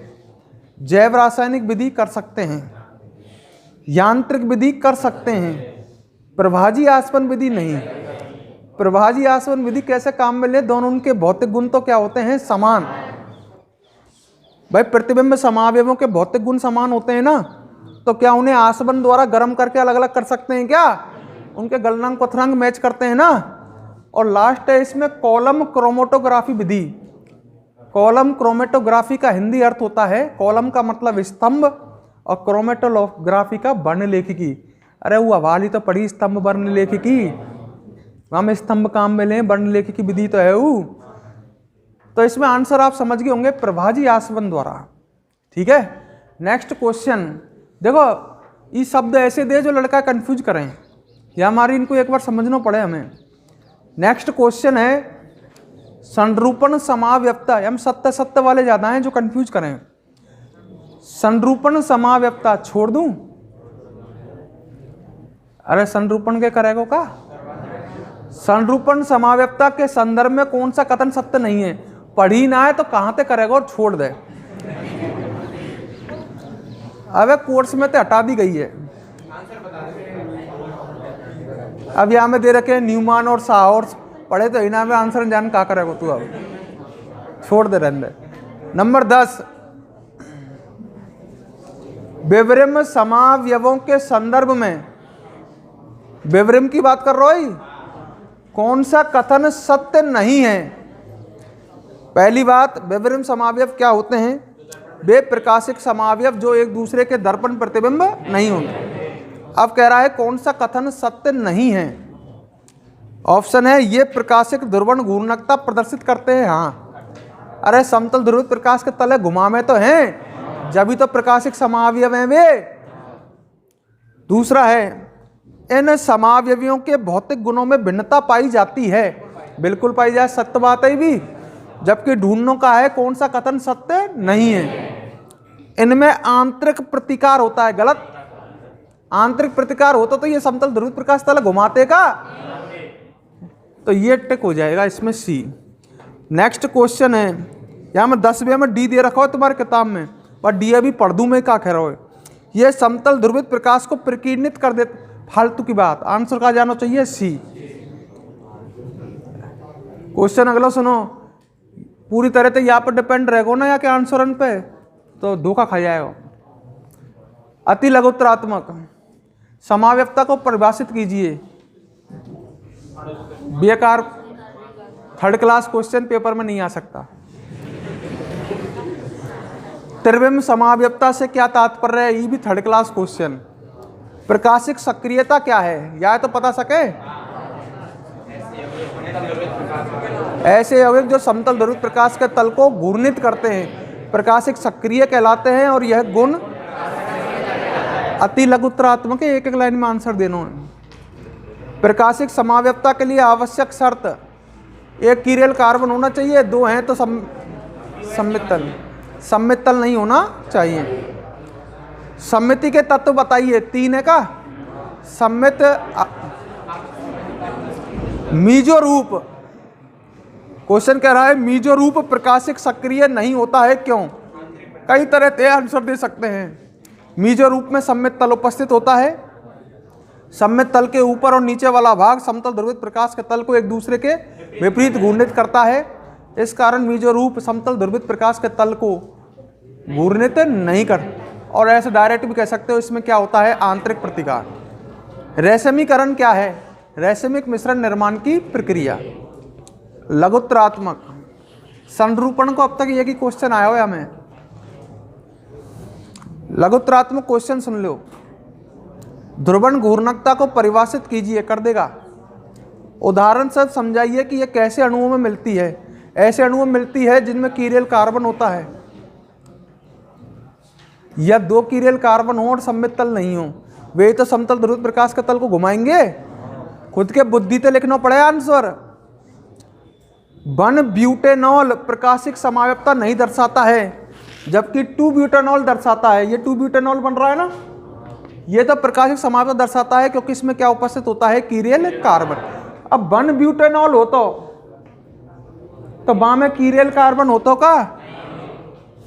जैव रासायनिक विधि कर सकते हैं, यांत्रिक विधि कर सकते हैं, प्रभाजी आसवन विधि नहीं। प्रभाजी आसवन विधि कैसे काम में ले? दोनों उनके भौतिक गुण तो क्या होते हैं? समान। भाई प्रतिबिंब समावयवों के भौतिक गुण समान होते हैं ना, तो क्या उन्हें आसवन द्वारा गर्म करके अलग अलग कर सकते हैं क्या? उनके गलनांक क्वथनांक मैच करते हैं ना। और लास्ट है इसमें कॉलम क्रोमेटोग्राफी विधि। कॉलम क्रोमेटोग्राफी का हिंदी अर्थ होता है, कॉलम का मतलब स्तंभ और क्रोमेटोग्राफी का वर्णलेखिकी। अरे वो हवाली तो पढ़ी स्तंभ वर्णलेखिकी, हम स्तंभ काम में लें, वर्णलेखिकी विधि तो है वो। तो इसमें आंसर आप समझ गए होंगे, प्रभाजी आसवन द्वारा। ठीक है। नेक्स्ट क्वेश्चन देखो, ये शब्द ऐसे दे जो लड़का कंफ्यूज करें, या हमारी इनको एक बार समझना पड़े हमें। नेक्स्ट क्वेश्चन है संरूपण समाव्यपता। हम सत्य सत्य वाले ज्यादा हैं जो कंफ्यूज करें। संरूपण समाव्यपता छोड़ दूं? अरे संरूपण के करेगो का? संरूपण समाव्यपता के संदर्भ में कौन सा कथन सत्य नहीं है? पढ़ी ना है तो कहां ते करेगा और छोड़ दे। अब कोर्स में तो हटा दी गई है। अब यहां में दे रखे हैं न्यूमान और साहौर, पढ़े तो इना में आंसर जान का करेगा तू, अब छोड़ दे रहने। नंबर 10, विवरिम समावयवों के संदर्भ में, विवरिम की बात कर रहा है, कौन सा कथन सत्य नहीं है? पहली बात, विवरिम समावयव क्या होते हैं? वे प्रकाशिक समावयव जो एक दूसरे के दर्पण प्रतिबिंब नहीं होंगे। अब कह रहा है कौन सा कथन सत्य नहीं है? ऑप्शन है ये प्रकाशिक ध्रुवण घूर्णकता प्रदर्शित करते हैं। हाँ, अरे समतल ध्रुवित प्रकाश के तले घुमा में तो हैं, जब भी तो प्रकाशिक समावयव हैं वे। दूसरा है इन समावयवियों के भौतिक गुणों में भिन्नता पाई जाती है। बिल्कुल पाई जाए, सत्य बात है भी। जबकि ढूंढने का है कौन सा कथन सत्य नहीं है? इनमें आंतरिक प्रतिकार होता है। गलत। आंतरिक प्रतिकार होता तो ये समतल ध्रुवित प्रकाश तले घुमाते का, तो ये टिक हो जाएगा इसमें सी। नेक्स्ट क्वेश्चन है, यहाँ में 10वें में डी दे रखा हो तुम्हारे किताब में, पर डी अभी पढ़ दूं मैं, क्या कह रहा हो? ये समतल ध्रुवित प्रकाश को प्रकीर्णित कर देते। फालतू की बात, आंसर का जाना चाहिए सी। क्वेश्चन अगला सुनो, पूरी तरह से यहाँ पर डिपेंड रहेगा ना या के आंसर पे, तो धोखा खा जाएगा। अति लघुत्तरात्मक समाव्यपता को परिभाषित कीजिए। बेकार, थर्ड क्लास क्वेश्चन पेपर में नहीं आ सकता। त्रिविम समाव्यपता से क्या तात्पर्य है? ये भी थर्ड क्लास क्वेश्चन। प्रकाशिक सक्रियता क्या है, या तो पता सके? ऐसे यौगिक जो समतल ध्रुवित प्रकाश के तल को घूर्णित करते हैं प्रकाशिक सक्रिय कहलाते हैं, और यह गुण अति लघुत्तरात्मक है। एक एक लाइन में आंसर देना है। प्रकाशिक समाव्यपता के लिए आवश्यक शर्त, एक कीरेल कार्बन होना चाहिए, 2 हैं तो सम्मितल, सम्मितल नहीं होना चाहिए। सम्मिति के तत्व बताइए, 3 है का? सम्मित, मीजो रूप। क्वेश्चन कह रहा है मीजो रूप प्रकाशिक सक्रिय नहीं होता है, क्यों? कई तरह से आंसर दे सकते हैं। मीजो रूप में सम्मित तल उपस्थित होता है, सममित तल के ऊपर और नीचे वाला भाग समतल ध्रुवित प्रकाश के तल को एक दूसरे के विपरीत घूर्णित करता है। इस कारण मीजो रूप समतल ध्रुवित प्रकाश के तल को घूर्णित नहीं कर, और ऐसे डायरेक्ट भी कह सकते हो। इसमें क्या होता है, आंतरिक प्रतिकार। रेशमीकरण क्या है, रेशमिक मिश्रण निर्माण की प्रक्रिया। लघुत्तरात्मक संरूपण को अब तक ये कि क्वेश्चन आया हो हमें, लघुत्तरात्मक क्वेश्चन सुन लो। ध्रुवण घूर्णकता को परिभाषित कीजिए, कर देगा। उदाहरण से समझाइए कि यह कैसे अणुओं में मिलती है। ऐसे अणुओं में मिलती है जिनमें कीरियल कार्बन होता है, या दो कीरियल कार्बन हो और सममित तल नहीं हो, वे तो समतल ध्रुवित प्रकाश के तल को घुमाएंगे। खुद के बुद्धि से लिखना पड़े आंसर। 1 ब्यूटेनॉल प्रकाशिक समावेशता नहीं दर्शाता है, जबकि 2 ब्यूटेनॉल दर्शाता है। ये 2 ब्यूटेनॉल बन रहा है ना, ये तो प्रकाशिक समावेशता दर्शाता है, क्योंकि इसमें क्या उपस्थित होता है, कीरियल कार्बन। अब 1 ब्यूटेनॉल हो तो वहां में कीरियल कार्बन होता का,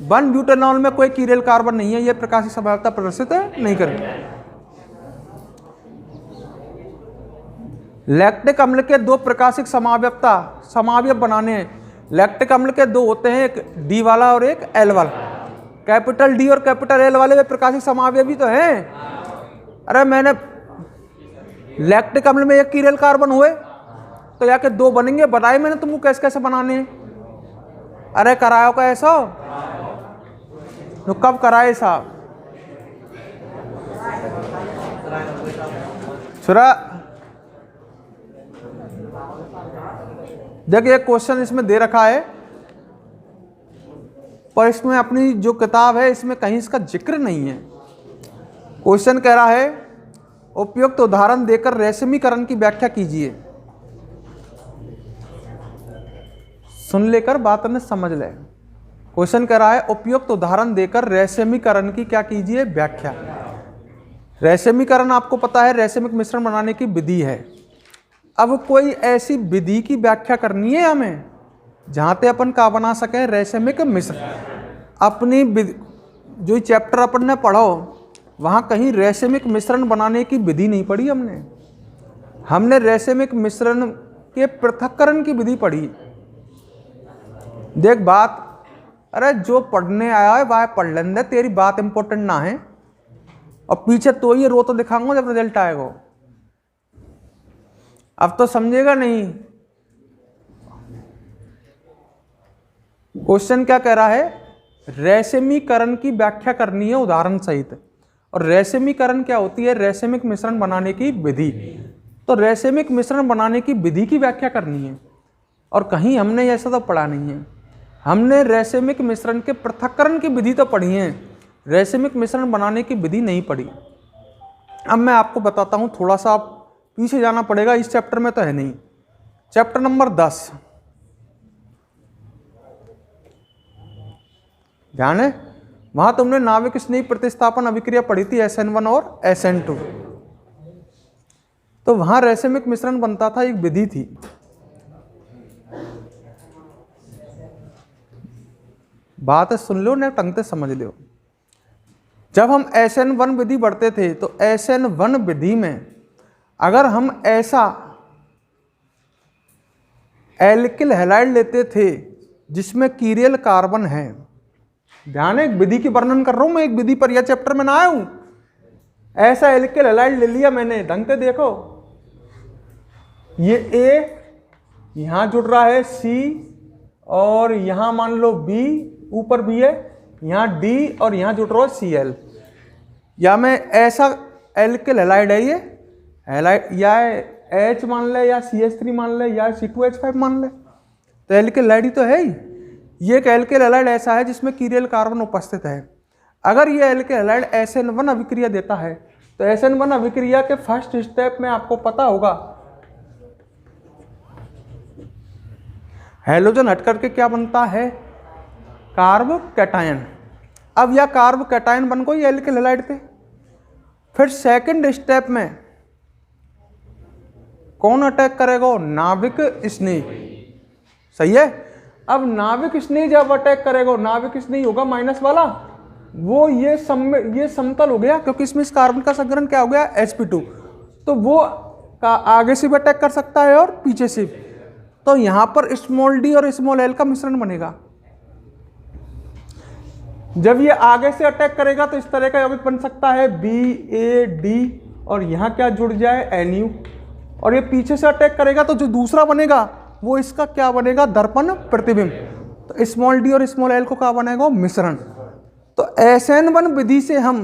1 ब्यूटेनॉल में कोई कीरियल कार्बन नहीं है, ये प्रकाशिक समावेशता प्रदर्शित नहीं करेगा। लैक्टिक अम्ल के दो प्रकाशिक समावयव बनाने, लैक्टिक अम्ल के दो होते हैं, एक डी वाला और एक एल वाला। कैपिटल डी और कैपिटल एल वाले वे प्रकाशिक समावयव भी तो हैं। अरे मैंने लैक्टिक अम्ल में एक कीरियल कार्बन हुए तो या के 2 बनेंगे, बताए मैंने तुमको कैसे कैसे बनाने। अरे करायो का ऐसा तो कब कराए साहब, सुरा देखिए एक क्वेश्चन इसमें दे रखा है, पर इसमें अपनी जो किताब है इसमें कहीं इसका जिक्र नहीं है। क्वेश्चन कह रहा है उपयुक्त उदाहरण देकर रेशमीकरण की व्याख्या कीजिए। सुन लेकर बात ने समझ ले। क्वेश्चन कह रहा है उपयुक्त उदाहरण देकर रेशमीकरण की क्या कीजिए, व्याख्या। रेशमीकरण आपको पता है रेशमिक मिश्रण बनाने की विधि है। अब कोई ऐसी विधि की व्याख्या करनी है हमें जहां पे अपन का बना सके रेशमिक मिश्रण। अपनी जो चैप्टर अपन ने पढ़ो वहां कहीं रेशमिक मिश्रण बनाने की विधि नहीं पढ़ी हमने रेशमिक मिश्रण के पृथक्करण की विधि पढ़ी। देख बात, अरे जो पढ़ने आया है वह पढ़ लेंगे, तेरी बात इंपॉर्टेंट ना है, और पीछे तो ये रो तो दिखाऊंगा जब रिजल्ट आएगा। अब तो समझेगा नहीं। क्वेश्चन क्या कह रहा है, रेशमीकरण की व्याख्या करनी है उदाहरण सहित। और रेशमीकरण क्या होती है, रेशमिक मिश्रण बनाने की विधि। तो रेशमिक मिश्रण बनाने की विधि की व्याख्या करनी है, और कहीं हमने ऐसा तो पढ़ा नहीं है। हमने रेशमिक मिश्रण के पृथक्करण की विधि तो पढ़ी है, रेशमिक मिश्रण बनाने की विधि नहीं पढ़ी। अब मैं आपको बताता हूं, थोड़ा सा आप पीछे जाना पड़ेगा, इस चैप्टर में तो है नहीं। चैप्टर नंबर 10 ध्यान है, वहां तुमने नाविक स्नेही प्रतिस्थापन अभिक्रिया पढ़ी थी, SN1 और SN2। तो वहां रेशमिक मिश्रण बनता था, एक विधि थी। बात सुन लो ना, ढंग से समझ लो। जब हम SN1 विधि बढ़ते थे तो SN1 विधि में अगर हम ऐसा एल्किल हैलाइड लेते थे जिसमें कीरियल कार्बन है, ध्यान है एक विधि की वर्णन कर रहा हूं मैं, एक विधि पर यह चैप्टर में ना आया हूं। ऐसा एल्किल हैलाइड ले लिया मैंने, ढंग से देखो, ये A यहां जुड़ रहा है C, और यहां मान लो B, ऊपर B है, यहां D और यहां जुड़ रहा है Cl। या मैं ऐसा एल्किल हैलाइड है, ये हैलाइड या H मान ले, या CH3 मान ले, या C2H5 मान ले, तो एल्किल हैलाइड ही तो है ही। ये एक एल्किल हैलाइड ऐसा है जिसमें कीरियल कार्बन उपस्थित है। अगर ये एल्किल हैलाइड SN1 अभिक्रिया देता है तो SN1 अभिक्रिया के फर्स्ट स्टेप में आपको पता होगा हैलोजन हट करके क्या बनता है, कार्ब कैटायन। अब यह कार्ब कैटायन बन गई एल्किल हैलाइड पे। फिर सेकंड स्टेप में कौन अटैक करेगा, नाविक स्नेही, सही है। अब नाविक स्नेही जब अटैक करेगा, नाविक स्नेही होगा माइनस वाला, वो ये समतल हो गया, क्योंकि इसमें इस कार्बन का संग्रहण क्या हो गया, sp2। तो वो आगे से भी अटैक कर सकता है और पीछे से भी। तो यहां पर स्मॉल डी और स्मॉल एल का मिश्रण बनेगा। जब ये आगे से अटैक करेगा तो इस तरह का यौगिक बन सकता है BAD, और यहां क्या जुड़ जाए NU, और ये पीछे से अटैक करेगा तो जो दूसरा बनेगा वो इसका क्या बनेगा, दर्पण प्रतिबिंब। तो स्मॉल डी और स्मॉल एल को क्या बनेगा, मिश्रण। तो SN1 विधि से हम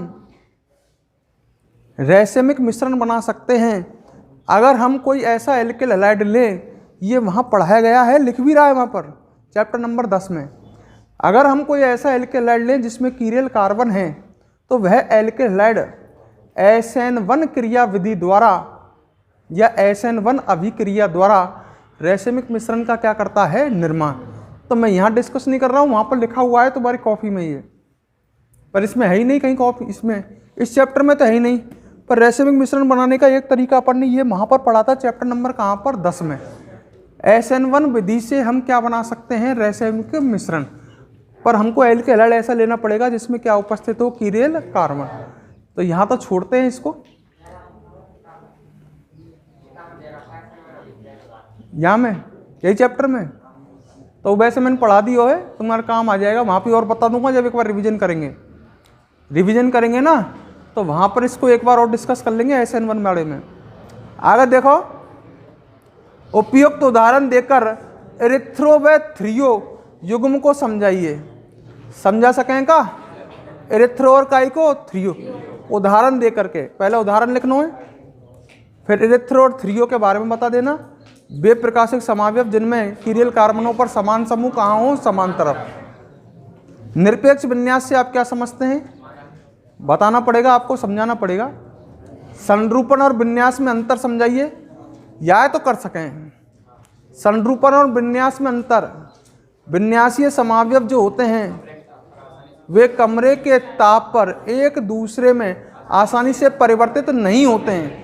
रैसेमिक मिश्रण बना सकते हैं। अगर हम कोई ऐसा एल्किल हैलाइड लें, ये वहाँ पढ़ाया गया है, लिख भी रहा है वहाँ पर चैप्टर नंबर 10 में। अगर हम कोई ऐसा एल्किल हैलाइड लें जिसमें कीरेल कार्बन है, तो वह एल्किल हैलाइड SN1 क्रिया विधि द्वारा या SN1 अभिक्रिया द्वारा रैसेमिक मिश्रण का क्या करता है, निर्माण। तो मैं यहाँ डिस्कस नहीं कर रहा हूँ, वहाँ पर लिखा हुआ है तुम्हारी कॉपी में ये, पर इसमें है ही नहीं कहीं कॉपी, इसमें इस चैप्टर में तो है ही नहीं। पर रैसेमिक मिश्रण बनाने का एक तरीका अपन ने ये वहाँ पर पढ़ा था, चैप्टर नंबर कहाँ पर, 10 में। SN1 विधि से हम क्या बना सकते हैं, रैसेमिक मिश्रण। पर हमको एल्किल हैलाइड ऐसा लेना पड़ेगा जिसमें क्या उपस्थित हो, कीरेल कार्बन। तो यहाँ तो छोड़ते हैं इसको, यहाँ में यही चैप्टर में तो वैसे मैंने पढ़ा दिया है, तुम्हारा काम आ जाएगा। वहाँ पे और बता दूंगा जब एक बार रिवीजन करेंगे ना, तो वहाँ पर इसको एक बार और डिस्कस कर लेंगे SN1 बारे में। आगे देखो, उपयुक्त उदाहरण देकर एरिथ्रो व थ्रियो युग्म को समझाइए। समझा सकें का, एरिथ्रो और काई को, थ्रियो, उदाहरण दे करके। पहले उदाहरण लिखना है, फिर एरिथ्रो और थ्रियो के बारे में बता देना। वे प्रकाशिक समावयव जिनमें कीरेल कार्बनों पर समान समूह कहाँ हो, समान तरफ। निरपेक्ष विन्यास से आप क्या समझते हैं, बताना पड़ेगा आपको, समझाना पड़ेगा। संरूपण और विन्यास में अंतर समझाइए, या तो कर सकें। संरूपण और विन्यास में अंतर, विन्यासीय समावयव जो होते हैं वे कमरे के ताप पर एक दूसरे में आसानी से परिवर्तित नहीं होते हैं,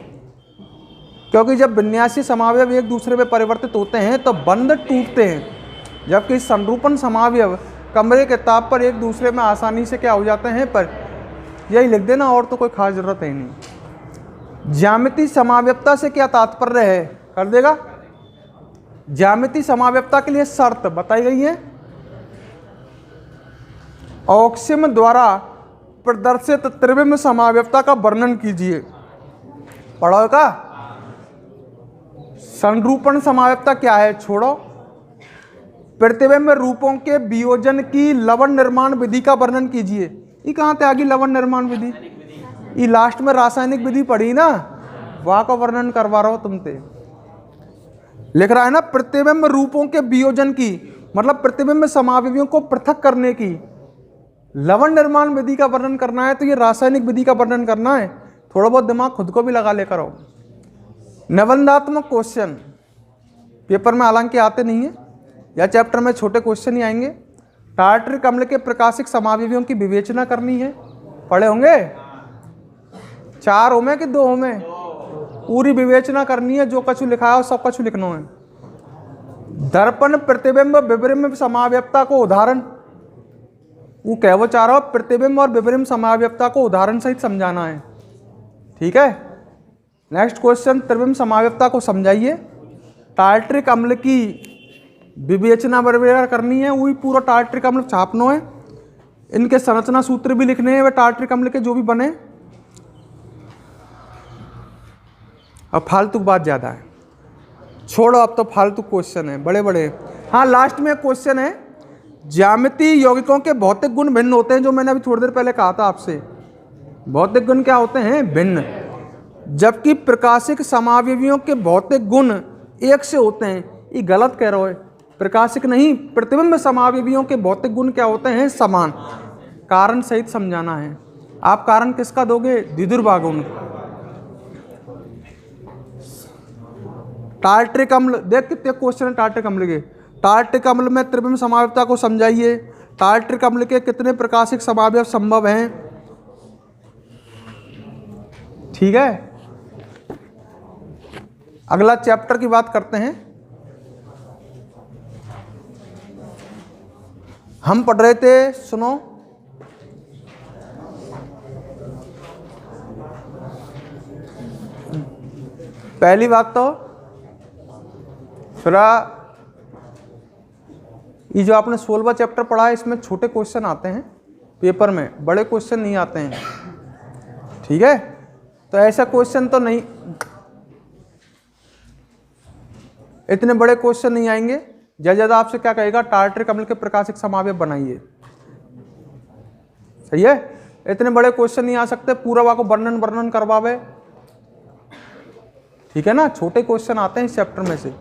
क्योंकि जब विन्यासीय समावयव एक दूसरे में परिवर्तित होते हैं तो बंध टूटते हैं, जबकि संरूपण समावयव कमरे के ताप पर एक दूसरे में आसानी से क्या हो जाते हैं, पर। यही लिख देना, और तो कोई खास जरूरत है नहीं। ज्यामितीय समावयवता से क्या तात्पर्य है, कर देगा। ज्यामितीय समावयवता के लिए शर्त बताई गई है, ऑक्सिम द्वारा प्रदर्शित त्रिविम समावयवता का वर्णन कीजिए। पढ़ो का, संरूपण समावयवता क्या है, छोड़ो। प्रतिबिंब रूपों के वियोजन की लवण निर्माण विधि का वर्णन कीजिए। ये कहाँ से आ गई लवण निर्माण विधि, ये लास्ट में रासायनिक विधि पढ़ी ना, वहाँ का वर्णन करवा रहा हो तुमसे। लिख रहा है ना, प्रतिबिंब रूपों के वियोजन की, मतलब प्रतिबिंब समावयवों को पृथक करने की लवण निर्माण विधि का वर्णन करना है, तो ये रासायनिक विधि का वर्णन करना है। थोड़ा बहुत दिमाग खुद को भी लगा लेकर आओ। निबंधात्मक क्वेश्चन पेपर में हालांकि आते नहीं है, या चैप्टर में छोटे क्वेश्चन ही आएंगे। टार्टरिक अम्ल के प्रकाशिक समावयवों की विवेचना करनी है, पढ़े होंगे। 4 हो में कि 2 हो में, पूरी विवेचना करनी है, जो कछु लिखा है सब कछु लिखना है। दर्पण प्रतिबिंब विवरिम समावयवता को उदाहरण, वो कह वो चाह रहा हो, प्रतिबिंब और विवरिम समावयवता को उदाहरण सहित समझाना है, ठीक है। नेक्स्ट क्वेश्चन, त्रिविम समावयवता को समझाइए। टार्टरिक अम्ल की विवेचना वगैरह करनी है, वही पूरा टार्टरिक अम्ल छापना है। इनके संरचना सूत्र भी लिखने हैं, वे टार्टरिक अम्ल के जो भी बने। अब फालतू बात ज़्यादा है, छोड़ो, अब तो फालतू क्वेश्चन है बड़े बड़े। हाँ, लास्ट में क्वेश्चन है, ज्यामितीय यौगिकों के भौतिक गुण भिन्न होते हैं, जो मैंने अभी थोड़ी देर पहले कहा था आपसे। भौतिक गुण क्या होते हैं, भिन्न, जबकि प्रकाशिक समावयवियों के भौतिक गुण एक से होते हैं। ये गलत कह रहे हो, प्रकाशिक नहीं, प्रतिबिंब समावयवियों के भौतिक गुण क्या होते हैं, समान। कारण सहित समझाना है। आप कारण किसका दोगे, द्विध्रुवागुण। टार्टरिक अम्ल, देख कितने क्वेश्चन है टार्टरिक अम्ल के। टार्टरिक अम्ल में त्रिविम समावयवता को समझाइए। टार्टरिक अम्ल के कितने प्रकाशिक समावयव संभव हैं, ठीक है। अगला चैप्टर की बात करते हैं। हम पढ़ रहे थे, सुनो, पहली बात तो फिर ये जो आपने 16वां चैप्टर पढ़ा है इसमें छोटे क्वेश्चन आते हैं पेपर में, बड़े क्वेश्चन नहीं आते हैं, ठीक है। तो ऐसा क्वेश्चन तो नहीं, इतने बड़े क्वेश्चन नहीं आएंगे। ज्यादा आपसे क्या कहेगा, टार्टरिक अम्ल के प्रकाशिक समावयव बनाइए, सही है। इतने बड़े क्वेश्चन नहीं आ सकते, पूरा को वर्णन करवावे, ठीक है ना। छोटे क्वेश्चन आते हैं इस चैप्टर में से।